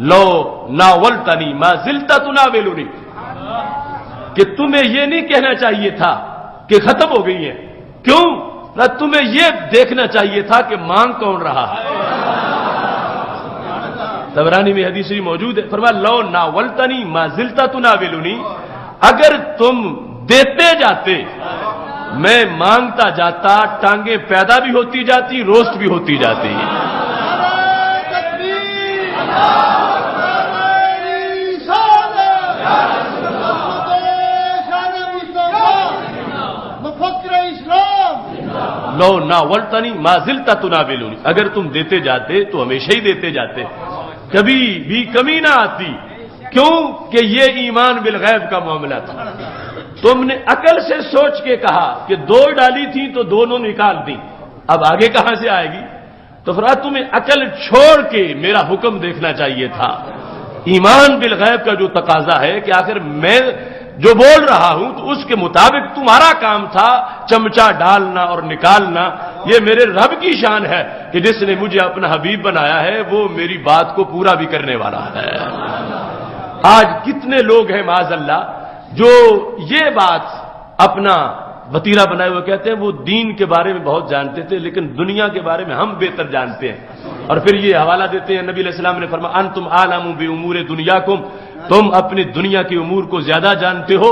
لو ناولتنی ما زلت تناولنی، کہ تمہیں یہ نہیں کہنا چاہیے تھا کہ ختم ہو گئی ہیں، کیوں؟ نہ تمہیں یہ دیکھنا چاہیے تھا کہ مانگ کون رہا ہے۔ طبرانی میں حدیث موجود ہے، فرمایا لو ناولتنی ما زلت تناولنی، اگر تم دیتے جاتے میں مانگتا جاتا، ٹانگیں پیدا بھی ہوتی جاتی، روسٹ بھی ہوتی جاتی۔ لو ناولتنی ما زلت تناولنی، اگر تم دیتے جاتے تو ہمیشہ ہی دیتے جاتے، کبھی بھی کمی نہ آتی، کیوں کہ یہ ایمان بالغیب کا معاملہ تھا۔ تم نے عقل سے سوچ کے کہا کہ دو ڈالی تھی تو دونوں نکال دی، اب آگے کہاں سے آئے گی؟ تو فرمایا تمہیں عقل چھوڑ کے میرا حکم دیکھنا چاہیے تھا۔ ایمان بالغیب کا جو تقاضا ہے کہ آخر میں جو بول رہا ہوں تو اس کے مطابق تمہارا کام تھا چمچہ ڈالنا اور نکالنا، یہ میرے رب کی شان ہے کہ جس نے مجھے اپنا حبیب بنایا ہے وہ میری بات کو پورا بھی کرنے والا ہے۔ آج کتنے لوگ ہیں معاذ اللہ جو یہ بات اپنا وتیرہ بنائے ہوئے کہتے ہیں وہ دین کے بارے میں بہت جانتے تھے لیکن دنیا کے بارے میں ہم بہتر جانتے ہیں، اور پھر یہ حوالہ دیتے ہیں نبی علیہ السلام نے فرمایا انتم عالم بامور دنیاکم، تم اپنی دنیا کی امور کو زیادہ جانتے ہو۔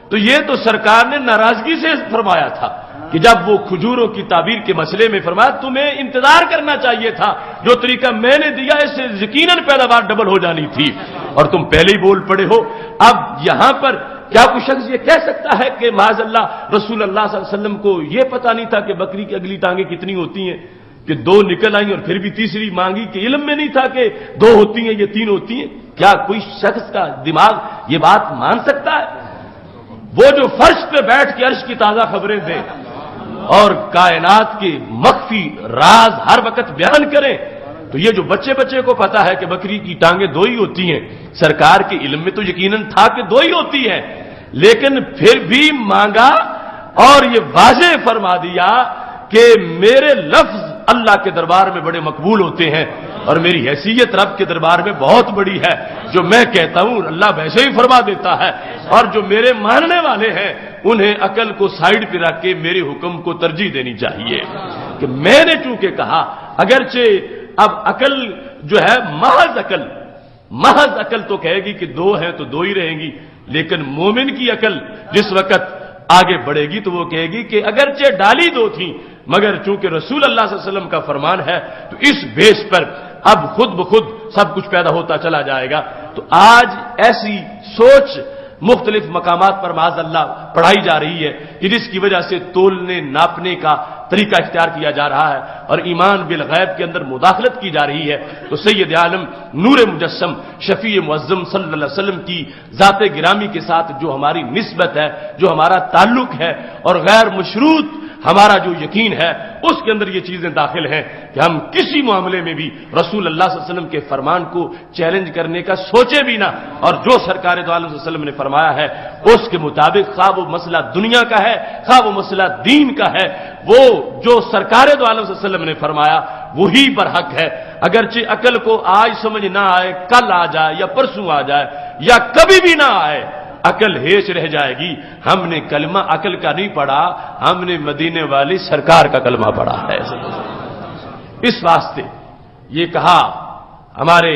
تو یہ تو سرکار نے ناراضگی سے فرمایا تھا کہ جب وہ کھجوروں کی تعبیر کے مسئلے میں فرمایا تمہیں انتظار کرنا چاہیے تھا، جو طریقہ میں نے دیا اس سے یقیناً پیداوار ڈبل ہو جانی تھی، اور تم پہلے ہی بول پڑے ہو۔ اب یہاں پر کیا کوئی شخص یہ کہہ سکتا ہے کہ معاذ اللہ رسول اللہ صلی اللہ علیہ وسلم کو یہ پتہ نہیں تھا کہ بکری کی اگلی ٹانگیں کتنی ہوتی ہیں، کہ دو نکل آئیں اور پھر بھی تیسری مانگی، کہ علم میں نہیں تھا کہ دو ہوتی ہیں یہ تین ہوتی ہیں؟ کیا کوئی شخص کا دماغ یہ بات مان سکتا ہے؟ وہ جو فرش پہ بیٹھ کے عرش کی تازہ خبریں دیں اور کائنات کے مخفی راز ہر وقت بیان کریں، تو یہ جو بچے کو پتا ہے کہ بکری کی ٹانگیں دو ہی ہوتی ہیں، سرکار کے علم میں تو یقیناً تھا کہ دو ہی ہوتی ہیں، لیکن پھر بھی مانگا اور یہ واضح فرما دیا کہ میرے لفظ اللہ کے دربار میں بڑے مقبول ہوتے ہیں اور میری حیثیت رب کے دربار میں بہت بڑی ہے، جو میں کہتا ہوں اللہ ویسے ہی فرما دیتا ہے، اور جو میرے ماننے والے ہیں انہیں عقل کو سائیڈ پہ رکھ کے میرے حکم کو ترجیح دینی چاہیے کہ میں نے چونکہ کہا، اگرچہ اب عقل جو ہے محض عقل تو کہے گی کہ دو ہیں تو دو ہی رہیں گی، لیکن مومن کی عقل جس وقت آگے بڑھے گی تو وہ کہے گی کہ اگرچہ ڈالی دو تھیں مگر چونکہ رسول اللہ صلی اللہ علیہ وسلم کا فرمان ہے تو اس بیس پر اب خود بخود سب کچھ پیدا ہوتا چلا جائے گا۔ تو آج ایسی سوچ مختلف مقامات پر معاذ اللہ پڑھائی جا رہی ہے کہ جس کی وجہ سے تولنے ناپنے کا طریقہ اختیار کیا جا رہا ہے اور ایمان بالغیب کے اندر مداخلت کی جا رہی ہے۔ تو سید عالم نور مجسم شفیع معظم صلی اللہ علیہ وسلم کی ذات گرامی کے ساتھ جو ہماری نسبت ہے، جو ہمارا تعلق ہے اور غیر مشروط ہمارا جو یقین ہے، اس کے اندر یہ چیزیں داخل ہیں کہ ہم کسی معاملے میں بھی رسول اللہ صلی اللہ علیہ وسلم کے فرمان کو چیلنج کرنے کا سوچے بھی نہ، اور جو سرکار دو عالم صلی اللہ علیہ وسلم نے فرمایا ہے اس کے مطابق، خواہ وہ مسئلہ دنیا کا ہے خواہ وہ مسئلہ دین کا ہے، وہ جو سرکار دو عالم صلی اللہ علیہ وسلم نے فرمایا وہی پر حق ہے۔ اگرچہ عقل کو آج سمجھ نہ آئے، کل آ جائے یا پرسوں آ جائے یا کبھی بھی نہ آئے، عقل ہیچ رہ جائے گی۔ ہم نے کلمہ عقل کا نہیں پڑھا، ہم نے مدینے والی سرکار کا کلمہ پڑھا ہے۔ اس واسطے یہ کہا ہمارے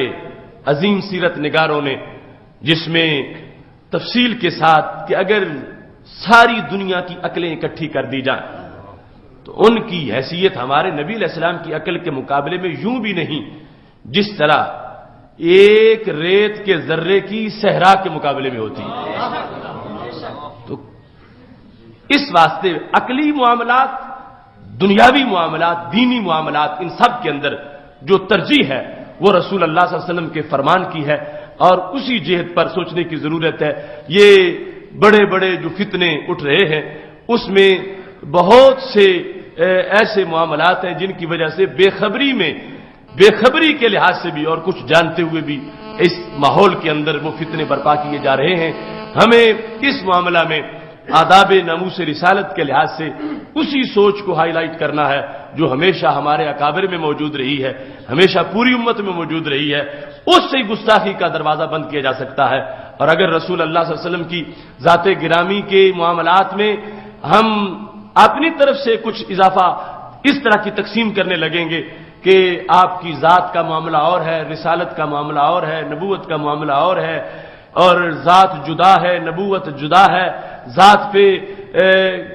عظیم سیرت نگاروں نے، جس میں تفصیل کے ساتھ کہ اگر ساری دنیا کی عقلیں اکٹھی کر دی جائیں تو ان کی حیثیت ہمارے نبی علیہ السلام کی عقل کے مقابلے میں یوں بھی نہیں جس طرح ایک ریت کے ذرے کی صحرا کے مقابلے میں ہوتی ہے۔ تو اس واسطے عقلی معاملات، دنیاوی معاملات، دینی معاملات، ان سب کے اندر جو ترجیح ہے وہ رسول اللہ صلی اللہ علیہ وسلم کے فرمان کی ہے اور اسی جہت پر سوچنے کی ضرورت ہے۔ یہ بڑے بڑے جو فتنے اٹھ رہے ہیں اس میں بہت سے ایسے معاملات ہیں جن کی وجہ سے بے خبری کے لحاظ سے بھی اور کچھ جانتے ہوئے بھی اس ماحول کے اندر وہ فتنے برپا کیے جا رہے ہیں۔ ہمیں اس معاملہ میں آداب ناموس رسالت کے لحاظ سے اسی سوچ کو ہائی لائٹ کرنا ہے جو ہمیشہ ہمارے اکابر میں موجود رہی ہے، ہمیشہ پوری امت میں موجود رہی ہے۔ اس سے گستاخی کا دروازہ بند کیا جا سکتا ہے، اور اگر رسول اللہ صلی اللہ علیہ وسلم کی ذات گرامی کے معاملات میں ہم اپنی طرف سے کچھ اضافہ اس طرح کی تقسیم کرنے لگیں گے کہ آپ کی ذات کا معاملہ اور ہے، رسالت کا معاملہ اور ہے، نبوت کا معاملہ اور ہے، اور ذات جدا ہے، نبوت جدا ہے، ذات پہ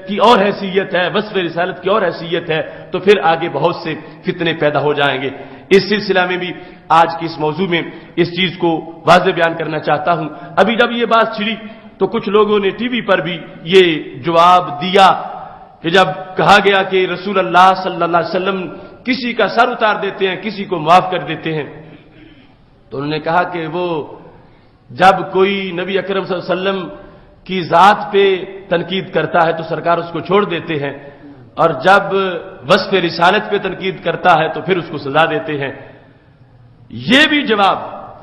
کی اور حیثیت ہے، وصف رسالت کی اور حیثیت ہے، تو پھر آگے بہت سے فتنے پیدا ہو جائیں گے۔ اس سلسلہ میں بھی آج کی اس موضوع میں اس چیز کو واضح بیان کرنا چاہتا ہوں۔ ابھی جب یہ بات چھڑی تو کچھ لوگوں نے ٹی وی پر بھی یہ جواب دیا کہ جب کہا گیا کہ رسول اللہ صلی اللہ علیہ وسلم کسی کا سر اتار دیتے ہیں، کسی کو معاف کر دیتے ہیں، تو انہوں نے کہا کہ وہ جب کوئی نبی اکرم صلی اللہ علیہ وسلم کی ذات پہ تنقید کرتا ہے تو سرکار اس کو چھوڑ دیتے ہیں، اور جب وصف رسالت پہ تنقید کرتا ہے تو پھر اس کو سزا دیتے ہیں۔ یہ بھی جواب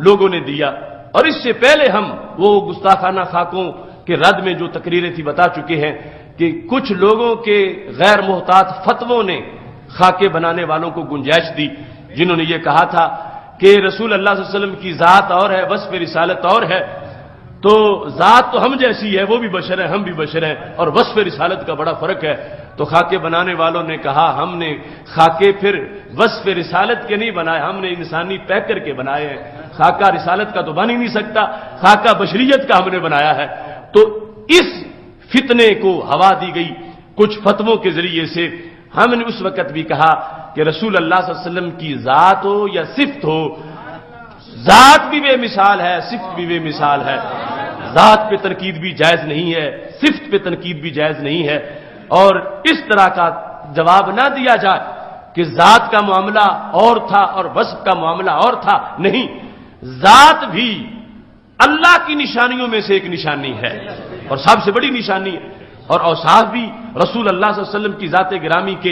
لوگوں نے دیا، اور اس سے پہلے ہم وہ گستاخانہ خاکوں کے رد میں جو تقریریں تھی بتا چکے ہیں کہ کچھ لوگوں کے غیر محتاط فتووں نے خاکے بنانے والوں کو گنجائش دی، جنہوں نے یہ کہا تھا کہ رسول اللہ صلی اللہ علیہ وسلم کی ذات اور ہے، وصف رسالت اور ہے، تو ذات تو ہم جیسی ہے، وہ بھی بشر ہے، ہم بھی بشر ہیں، اور وصف رسالت کا بڑا فرق ہے۔ تو خاکے بنانے والوں نے کہا ہم نے خاکے پھر وصف رسالت کے نہیں بنائے، ہم نے انسانی پیکر کے بنائے ہیں، خاکہ رسالت کا تو بن ہی نہیں سکتا، خاکہ بشریت کا ہم نے بنایا ہے۔ تو اس فتنے کو ہوا دی گئی کچھ فتووں کے ذریعے سے۔ ہم نے اس وقت بھی کہا کہ رسول اللہ صلی اللہ علیہ وسلم کی ذات ہو یا صفت ہو، ذات بھی بے مثال ہے، صفت بھی بے مثال ہے، ذات پہ تنقید بھی جائز نہیں ہے، صفت پہ تنقید بھی جائز نہیں ہے، اور اس طرح کا جواب نہ دیا جائے کہ ذات کا معاملہ اور تھا اور وصف کا معاملہ اور تھا۔ نہیں، ذات بھی اللہ کی نشانیوں میں سے ایک نشانی ہے اور سب سے بڑی نشانی ہے، اور اوصاف بھی رسول اللہ صلی اللہ علیہ وسلم کی ذات گرامی کے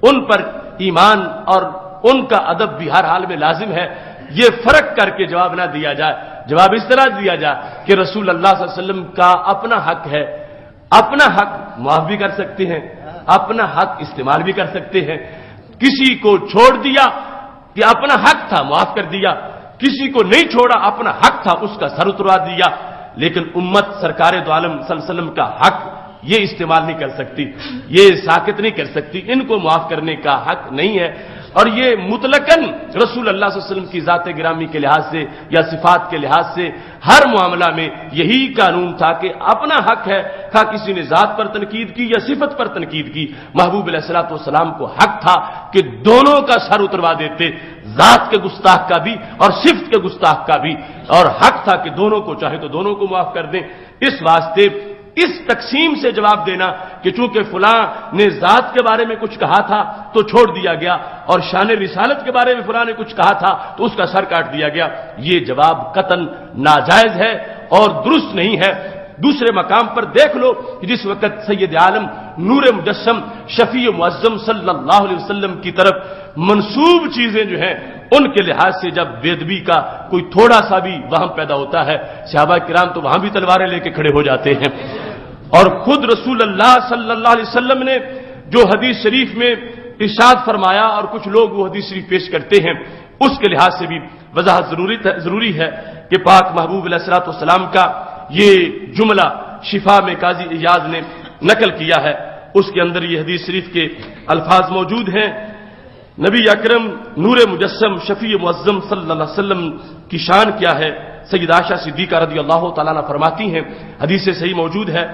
ان پر ایمان اور ان کا ادب بھی ہر حال میں لازم ہے۔ یہ فرق کر کے جواب نہ دیا جائے، جواب اس طرح دیا جائے کہ رسول اللہ صلی اللہ علیہ وسلم کا اپنا حق ہے، اپنا حق معاف بھی کر سکتے ہیں، اپنا حق استعمال بھی کر سکتے ہیں۔ کسی کو چھوڑ دیا کہ اپنا حق تھا معاف کر دیا، کسی کو نہیں چھوڑا اپنا حق تھا اس کا سر اتروا دیا، لیکن امت سرکار دو عالم صلی اللہ علیہ وسلم کا حق یہ استعمال نہیں کر سکتی، یہ ساکت نہیں کر سکتی، ان کو معاف کرنے کا حق نہیں ہے۔ اور یہ مطلقاً رسول اللہ صلی اللہ علیہ وسلم کی ذات گرامی کے لحاظ سے یا صفات کے لحاظ سے ہر معاملہ میں یہی قانون تھا کہ اپنا حق ہے، خواہ کسی نے ذات پر تنقید کی یا صفت پر تنقید کی، محبوب علیہ الصلوۃ والسلام کو حق تھا کہ دونوں کا سر اتروا دیتے، ذات کے گستاخ کا بھی اور صفت کے گستاخ کا بھی، اور حق تھا کہ دونوں کو چاہے تو دونوں کو معاف کر دیں۔ اس واسطے اس تقسیم سے جواب دینا کہ چونکہ فلاں نے ذات کے بارے میں کچھ کہا تھا تو چھوڑ دیا گیا، اور شان رسالت کے بارے میں فلاں نے کچھ کہا تھا تو اس کا سر کاٹ دیا گیا، یہ جواب قطعاً ناجائز ہے اور درست نہیں ہے۔ دوسرے مقام پر دیکھ لو کہ جس وقت سید عالم نور مجسم شفیع معظم صلی اللہ علیہ وسلم کی طرف منسوب چیزیں جو ہیں ان کے لحاظ سے جب بے ادبی کا کوئی تھوڑا سا بھی وہم پیدا ہوتا ہے، صحابہ کرام تو وہاں بھی تلواریں لے کے کھڑے ہو جاتے ہیں۔ اور خود رسول اللہ صلی اللہ علیہ وسلم نے جو حدیث شریف میں ارشاد فرمایا، اور کچھ لوگ وہ حدیث شریف پیش کرتے ہیں، اس کے لحاظ سے بھی وضاحت ضروری ہے کہ پاک محبوب علیہ الصلوۃ والسلام کا یہ جملہ شفا میں قاضی ایاز نے نقل کیا ہے، اس کے اندر یہ حدیث شریف کے الفاظ موجود ہیں۔ نبی اکرم نور مجسم شفیع معظم صلی اللہ علیہ وسلم کی شان کیا ہے؟ سیدہ عائشہ صدیقہ رضی اللہ تعالیٰ عنہ فرماتی ہیں، حدیث سے صحیح موجود ہے،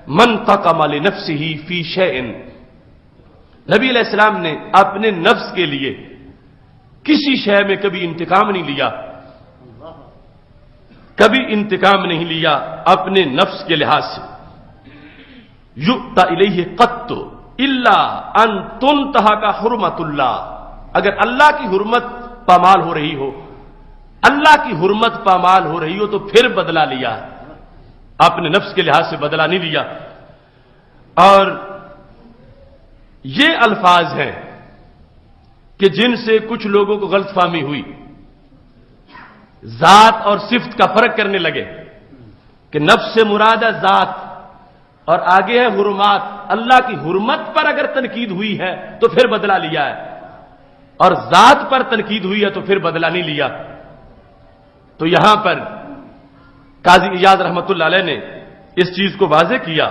من تقم لنفسه فی شیء، نبی علیہ السلام نے اپنے نفس کے لیے کسی شے میں کبھی انتقام نہیں لیا، کبھی انتقام نہیں لیا اپنے نفس کے لحاظ سے، یؤتی الیہ قط الا ان تنتہک حرمت اللہ، اگر اللہ کی حرمت پامال ہو رہی ہو، اللہ کی حرمت پامال ہو رہی ہو تو پھر بدلہ لیا، اپنے نفس کے لحاظ سے بدلہ نہیں لیا۔ اور یہ الفاظ ہیں کہ جن سے کچھ لوگوں کو غلط فہمی ہوئی، ذات اور صفت کا فرق کرنے لگے کہ نفس سے مراد ہے ذات اور آگے ہے حرمات، اللہ کی حرمت پر اگر تنقید ہوئی ہے تو پھر بدلہ لیا ہے، اور ذات پر تنقید ہوئی ہے تو پھر بدلہ نہیں لیا۔ تو یہاں پر قاضی ایاز رحمۃ اللہ علیہ نے اس چیز کو واضح کیا،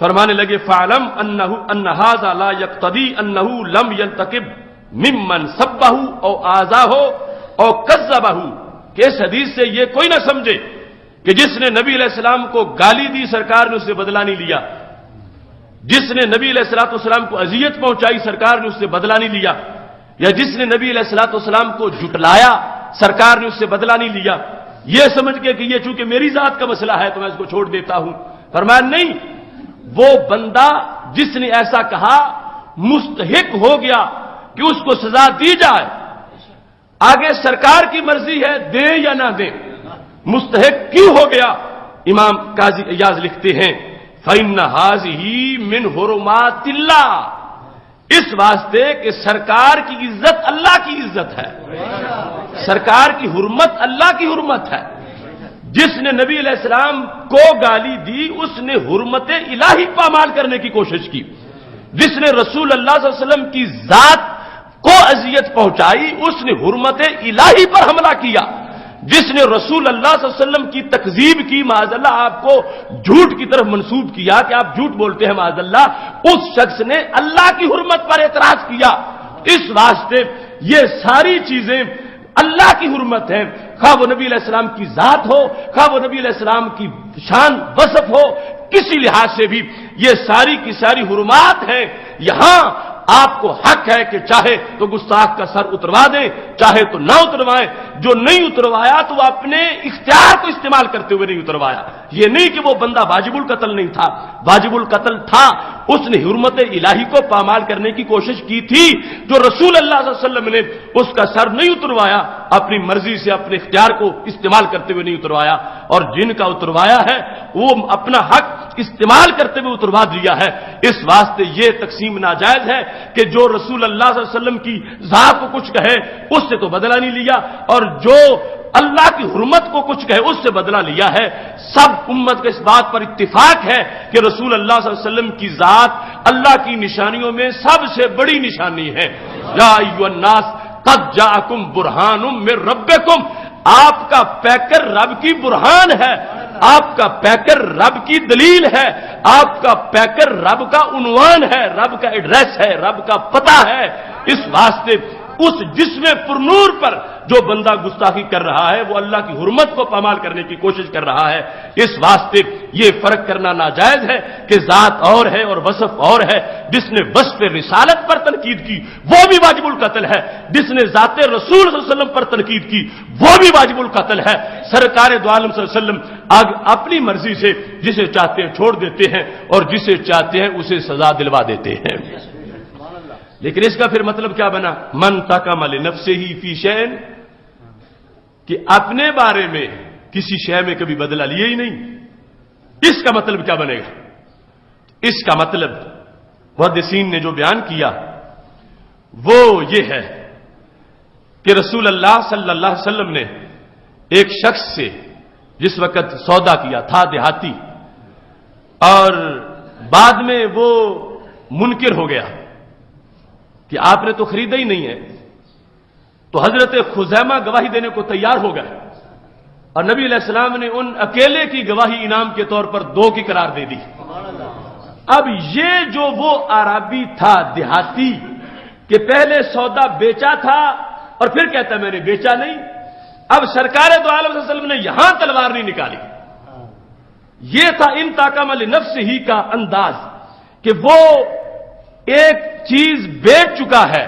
فرمانے لگے فَعْلَمْ أَنَّ هَذَا لَا يَقْتَضِي أَنَّهُ لَمْ يَلْتَقِبْ مِمَّنْ سَبَّهُ أَوْ آذَاهُ أَوْ كَذَّبَهُ، کہ اس حدیث سے یہ کوئی نہ سمجھے کہ جس نے نبی علیہ السلام کو گالی دی سرکار نے اس سے بدلہ نہیں لیا، جس نے نبی علیہ السلام کو اذیت پہنچائی سرکار نے اس سے بدلہ نہیں لیا، یا جس نے نبی علیہ السلام کو جھٹلایا سرکار نے اس سے بدلہ نہیں لیا، یہ سمجھ کے کہ یہ چونکہ میری ذات کا مسئلہ ہے تو میں اس کو چھوڑ دیتا ہوں۔ فرمایا نہیں، وہ بندہ جس نے ایسا کہا مستحق ہو گیا کہ اس کو سزا دی جائے، آگے سرکار کی مرضی ہے دے یا نہ دے، مستحق کیوں ہو گیا؟ امام قاضی ایاز لکھتے ہیں فَإِنَّ هَذِهِ مِنْ حُرُمَاتِ اللَّهِ، اس واسطے کہ سرکار کی عزت اللہ کی عزت ہے، سرکار کی حرمت اللہ کی حرمت ہے۔ جس نے نبی علیہ السلام کو گالی دی اس نے حرمت الہی پامال کرنے کی کوشش کی، جس نے رسول اللہ صلی اللہ علیہ وسلم کی ذات کو اذیت پہنچائی اس نے حرمت الہی پر حملہ کیا، جس نے رسول اللہ صلی اللہ علیہ وسلم کی تکذیب کی، معاذ اللہ آپ کو جھوٹ کی طرف منسوب کیا کہ آپ جھوٹ بولتے ہیں معاذ اللہ، اس شخص نے اللہ کی حرمت پر اعتراض کیا۔ اس واسطے یہ ساری چیزیں اللہ کی حرمت ہیں، خواہ وہ نبی علیہ السلام کی ذات ہو، خواہ وہ نبی علیہ السلام کی شان وصف ہو، کسی لحاظ سے بھی یہ ساری کی ساری حرمات ہیں۔ یہاں آپ کو حق ہے کہ چاہے تو گستاخ کا سر اتروا دیں، چاہے تو نہ اتروائیں، جو نہیں اتروایا تو وہ اپنے اختیار کو استعمال کرتے ہوئے نہیں اتروایا، یہ نہیں کہ وہ بندہ واجب القتل نہیں تھا، واجب القتل تھا، اس نے حرمت الہی کو پامال کرنے کی کوشش کی تھی، جو رسول اللہ صلی اللہ علیہ وسلم نے اس کا سر نہیں اتروایا، اپنی مرضی سے اپنے اختیار کو استعمال کرتے ہوئے نہیں اتروایا، اور جن کا اتروایا ہے وہ اپنا حق استعمال کرتے ہوئے اتروا دیا ہے۔ اس واسطے یہ تقسیم ناجائز ہے کہ جو رسول اللہ صلی اللہ علیہ وسلم کی ذات کو کچھ کہے اس سے تو بدلہ نہیں لیا، اور جو اللہ کی حرمت کو کچھ کہے اس سے بدلہ لیا ہے۔ سب امت کے اس بات پر اتفاق ہے کہ رسول اللہ صلی اللہ علیہ وسلم کی ذات اللہ کی نشانیوں میں سب سے بڑی نشانی ہے۔ یا ایھا الناس قد جاءکم برہان من ربکم، آپ کا پیکر رب کی برہان ہے، آپ کا پیکر رب کی دلیل ہے، آپ کا پیکر رب کا عنوان ہے، رب کا ایڈریس ہے، رب کا پتہ ہے۔ اس واسطے اس جسم پرنور پر جو بندہ گستاخی کر رہا ہے وہ اللہ کی حرمت کو پامال کرنے کی کوشش کر رہا ہے۔ اس واسطے یہ فرق کرنا ناجائز ہے کہ ذات اور ہے اور وصف اور ہے۔ جس نے وصف رسالت پر تنقید کی وہ بھی واجب القتل ہے، جس نے ذات رسول صلی اللہ علیہ وسلم پر تنقید کی وہ بھی واجب القتل ہے۔ سرکار دو عالم صلی اللہ علیہ وسلم اپنی مرضی سے جسے چاہتے ہیں چھوڑ دیتے ہیں اور جسے چاہتے ہیں اسے سزا دلوا دیتے ہیں۔ لیکن اس کا پھر مطلب کیا بنا؟ من تقم لنفسہ فی شیء، کہ اپنے بارے میں کسی شے میں کبھی بدلہ لیے ہی نہیں۔ اس کا مطلب کیا بنے گا؟ اس کا مطلب محدثین نے جو بیان کیا وہ یہ ہے کہ رسول اللہ صلی اللہ علیہ وسلم نے ایک شخص سے جس وقت سودا کیا تھا، دیہاتی، اور بعد میں وہ منکر ہو گیا کہ آپ نے تو خریدا ہی نہیں ہے، تو حضرت خزیمہ گواہی دینے کو تیار ہو گئے اور نبی علیہ السلام نے ان اکیلے کی گواہی انعام کے طور پر 2 کی قرار دے دی۔ اب یہ جو وہ عربی تھا دیہاتی کہ پہلے سودا بیچا تھا اور پھر کہتا ہے میں نے بیچا نہیں، اب سرکار دو عالم صلی اللہ علیہ وسلم نے یہاں تلوار نہیں نکالی۔ یہ تھا ان تقم لنفسہ کا انداز کہ وہ ایک چیز بیچ چکا ہے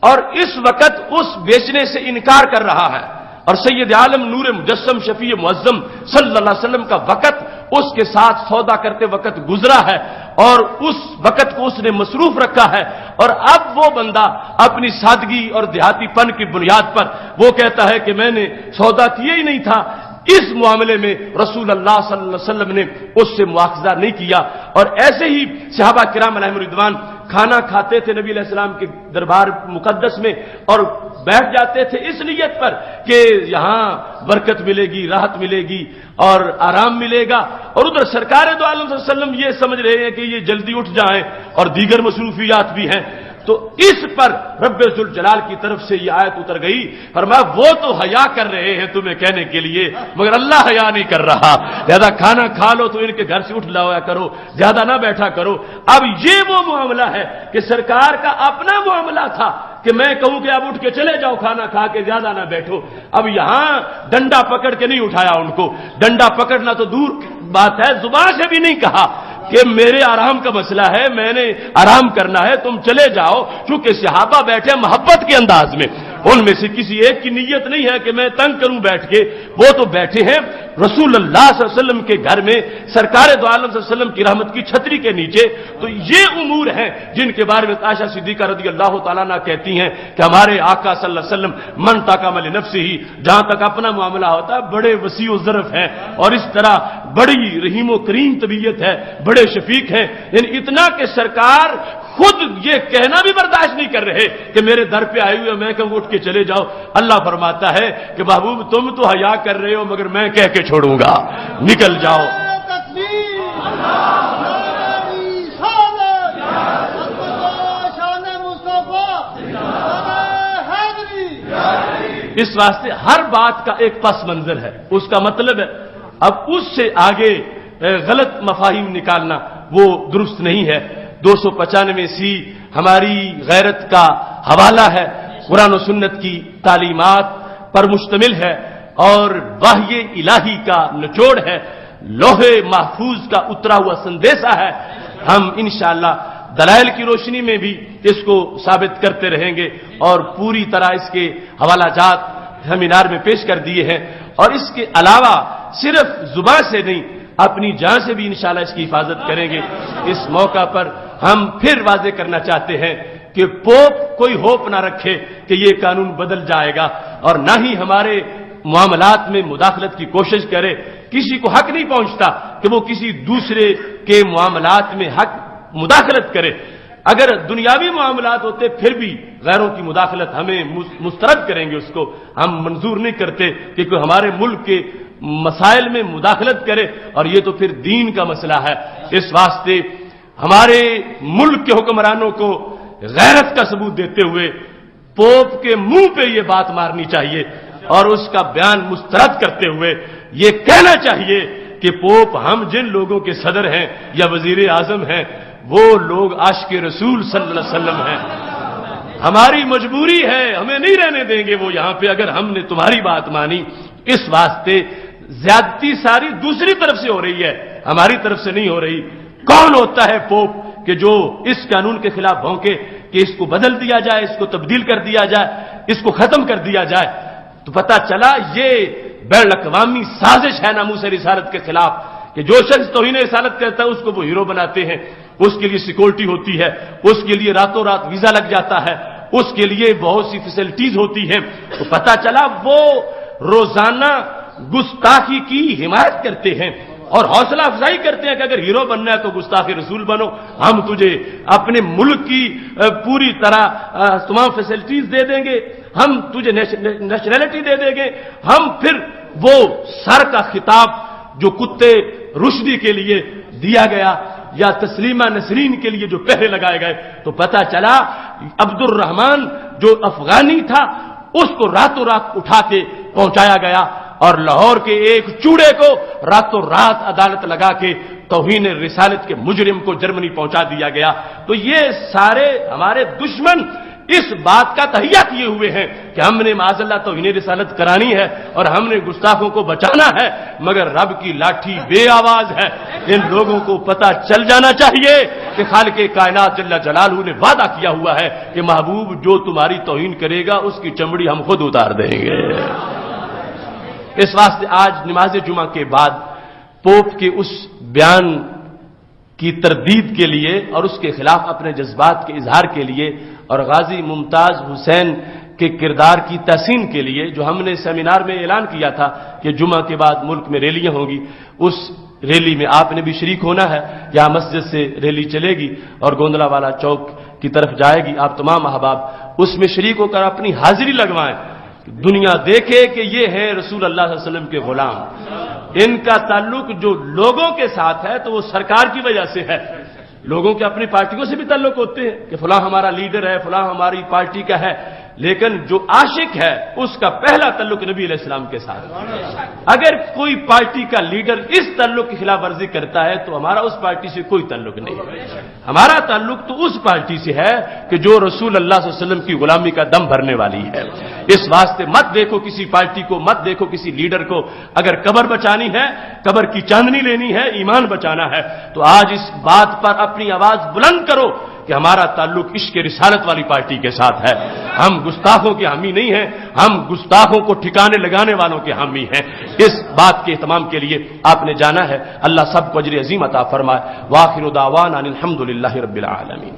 اور اس وقت اس بیچنے سے انکار کر رہا ہے، اور سید عالم نور مجسم شفیع معظم صلی اللہ علیہ وسلم کا وقت اس کے ساتھ سودا کرتے وقت گزرا ہے اور اس وقت کو اس نے مصروف رکھا ہے، اور اب وہ بندہ اپنی سادگی اور دیہاتی پن کی بنیاد پر وہ کہتا ہے کہ میں نے سودا کیا ہی نہیں تھا۔ اس معاملے میں رسول اللہ صلی اللہ علیہ وسلم نے اس سے مواخذہ نہیں کیا، اور ایسے ہی صحابہ کرام علیہم رضوان کھانا کھاتے تھے نبی علیہ السلام کے دربار مقدس میں اور بیٹھ جاتے تھے اس نیت پر کہ یہاں برکت ملے گی، راحت ملے گی اور آرام ملے گا، اور ادھر سرکار دو عالم صلی اللہ علیہ وسلم یہ سمجھ رہے ہیں کہ یہ جلدی اٹھ جائیں اور دیگر مصروفیات بھی ہیں۔ تو اس پر رب ذوالجلال کی طرف سے یہ آیت اتر گئی، فرمایا وہ تو حیا کر رہے ہیں تمہیں کہنے کے لیے مگر اللہ حیا نہیں کر رہا، زیادہ کھانا کھا لو تو ان کے گھر سے اٹھ لایا کرو، زیادہ نہ بیٹھا کرو۔ اب یہ وہ معاملہ ہے کہ سرکار کا اپنا معاملہ تھا کہ میں کہوں کہ اب اٹھ کے چلے جاؤ کھانا کھا کے، زیادہ نہ بیٹھو۔ اب یہاں ڈنڈا پکڑ کے نہیں اٹھایا ان کو، ڈنڈا پکڑنا تو دور بات ہے، زبان سے بھی نہیں کہا کہ میرے آرام کا مسئلہ ہے، میں نے آرام کرنا ہے، تم چلے جاؤ۔ چونکہ صحابہ بیٹھے محبت کے انداز میں، ان میں سے کسی ایک کی نیت نہیں ہے کہ میں تنگ کروں بیٹھ کے، وہ تو بیٹھے ہیں رسول اللہ صلی اللہ علیہ وسلم کے گھر میں سرکار دو عالم صلی اللہ علیہ وسلم کی رحمت کی چھتری کے نیچے۔ تو یہ امور ہیں جن کے بارے میں عائشہ صدیقہ رضی اللہ تعالیٰ عنہ کہتی ہیں کہ ہمارے آقا صلی اللہ علیہ وسلم من تقم لنفسہ، جہاں تک اپنا معاملہ ہوتا ہے بڑے وسیع و ظرف ہیں، اور اس طرح بڑی رحیم و کریم طبیعت ہے، بڑے شفیق ہیں، یعنی اتنا کہ سرکار خود یہ کہنا بھی برداشت نہیں کر رہے کہ میرے در پہ آئے ہوئے میں کہوں اٹھ کے چلے جاؤ۔ اللہ فرماتا ہے کہ محبوب تم تو حیا کر رہے ہو مگر میں کہہ کے چھوڑوں گا، نکل جاؤ۔ اس واسطے ہر بات کا ایک پس منظر ہے، اس کا مطلب ہے، اب اس سے آگے غلط مفاہیم نکالنا وہ درست نہیں ہے۔ 295 ہماری غیرت کا حوالہ ہے، قرآن و سنت کی تعلیمات پر مشتمل ہے اور وحی الہی کا نچوڑ ہے، لوح محفوظ کا اترا ہوا سندیسہ ہے۔ ہم انشاءاللہ دلائل کی روشنی میں بھی اس کو ثابت کرتے رہیں گے اور پوری طرح اس کے حوالہ جات سیمینار میں پیش کر دیے ہیں، اور اس کے علاوہ صرف زبان سے نہیں اپنی جان سے بھی انشاءاللہ اس کی حفاظت کریں گے۔ اس موقع پر ہم پھر واضح کرنا چاہتے ہیں کہ پوپ کوئی ہوپ نہ رکھے کہ یہ قانون بدل جائے گا، اور نہ ہی ہمارے معاملات میں مداخلت کی کوشش کرے۔ کسی کو حق نہیں پہنچتا کہ وہ کسی دوسرے کے معاملات میں حق مداخلت کرے۔ اگر دنیاوی معاملات ہوتے پھر بھی غیروں کی مداخلت ہمیں مسترد کریں گے، اس کو ہم منظور نہیں کرتے کہ کوئی ہمارے ملک کے مسائل میں مداخلت کرے، اور یہ تو پھر دین کا مسئلہ ہے۔ اس واسطے ہمارے ملک کے حکمرانوں کو غیرت کا ثبوت دیتے ہوئے پوپ کے منہ پہ یہ بات مارنی چاہیے اور اس کا بیان مسترد کرتے ہوئے یہ کہنا چاہیے کہ کہ پوپ ہم جن لوگوں کے صدر ہیں یا وزیر اعظم ہیں وہ لوگ عاشق رسول صلی اللہ علیہ وسلم ہیں. ہماری مجبوری ہے، ہمیں نہیں رہنے دیں گے وہ یہاں پہ اگر ہم نے تمہاری بات مانی. اس واسطے زیادتی ساری دوسری طرف سے ہو رہی ہے، ہماری طرف سے نہیں ہو رہی. کون ہوتا ہے پوپ کہ جو اس قانون کے خلاف بھونکے کہ اس کو بدل دیا جائے، اس کو تبدیل کر دیا جائے، اس کو ختم کر دیا جائے؟ تو پتہ چلا یہ بین الاقوامی سازش ہے ناموس رسالت کے خلاف کہ جو شخص توہین رسالت کرتا ہے اس کو وہ ہیرو بناتے ہیں، اس کے لیے سیکورٹی ہوتی ہے، اس کے لیے راتوں رات ویزا لگ جاتا ہے، اس کے لیے بہت سی فیسلٹیز ہوتی ہیں. تو پتہ چلا وہ روزانہ گستاخی کی حمایت کرتے ہیں اور حوصلہ افزائی کرتے ہیں کہ اگر ہیرو بننا ہے تو گستاخ رسول بنو، ہم تجھے اپنے ملک کی پوری طرح تمام فیسلٹیز دے دیں گے، ہم تجھے نیشنلٹی دے دیں گے. ہم پھر وہ سر کا خطاب جو کتے رشدی کے لیے دیا گیا یا تسلیمہ نسرین کے لیے جو پہرے لگائے گئے، تو پتہ چلا عبد الرحمن جو افغانی تھا اس کو راتوں رات اٹھا کے پہنچایا گیا اور لاہور کے ایک چوڑے کو راتوں رات عدالت لگا کے توہین رسالت کے مجرم کو جرمنی پہنچا دیا گیا. تو یہ سارے ہمارے دشمن اس بات کا تہیہ کیے ہوئے ہیں کہ ہم نے معاذ اللہ توہین رسالت کرانی ہے اور ہم نے گستاخوں کو بچانا ہے، مگر رب کی لاٹھی بے آواز ہے. ان لوگوں کو پتہ چل جانا چاہیے کہ خالق کائنات جل جلالہ نے وعدہ کیا ہوا ہے کہ محبوب جو تمہاری توہین کرے گا اس کی چمڑی ہم خود اتار دیں گے. اس واسطے آج نماز جمعہ کے بعد پوپ کے اس بیان کی تردید کے لیے اور اس کے خلاف اپنے جذبات کے اظہار کے لیے اور غازی ممتاز حسین کے کردار کی تحسین کے لیے جو ہم نے سیمینار میں اعلان کیا تھا کہ جمعہ کے بعد ملک میں ریلیاں ہوں گی، اس ریلی میں آپ نے بھی شریک ہونا ہے. یہاں مسجد سے ریلی چلے گی اور گوندلا والا چوک کی طرف جائے گی. آپ تمام احباب اس میں شریک ہو کر اپنی حاضری لگوائیں. دنیا دیکھے کہ یہ ہے رسول اللہ صلی اللہ علیہ وسلم کے غلام. ان کا تعلق جو لوگوں کے ساتھ ہے تو وہ سرکار کی وجہ سے ہے. لوگوں کے اپنی پارٹیوں سے بھی تعلق ہوتے ہیں کہ فلاں ہمارا لیڈر ہے، فلاں ہماری پارٹی کا ہے، لیکن جو عاشق ہے اس کا پہلا تعلق نبی علیہ السلام کے ساتھ. اگر کوئی پارٹی کا لیڈر اس تعلق کی خلاف ورزی کرتا ہے تو ہمارا اس پارٹی سے کوئی تعلق نہیں ہے. ہمارا تعلق تو اس پارٹی سے ہے کہ جو رسول اللہ صلی اللہ علیہ وسلم کی غلامی کا دم بھرنے والی ہے. اس واسطے مت دیکھو کسی پارٹی کو، مت دیکھو کسی لیڈر کو. اگر قبر بچانی ہے، قبر کی چاندنی لینی ہے، ایمان بچانا ہے تو آج اس بات پر اپنی آواز بلند کرو کہ ہمارا تعلق عشق رسالت والی پارٹی کے ساتھ ہے. ہم گستاخوں کے حامی نہیں ہیں، ہم گستاخوں کو ٹھکانے لگانے والوں کے حامی ہیں. اس بات کے اہتمام کے لیے آپ نے جانا ہے. اللہ سب کو اجر عظیم عطا فرمائے. وآخر دعوانا الحمدللہ رب العالمین.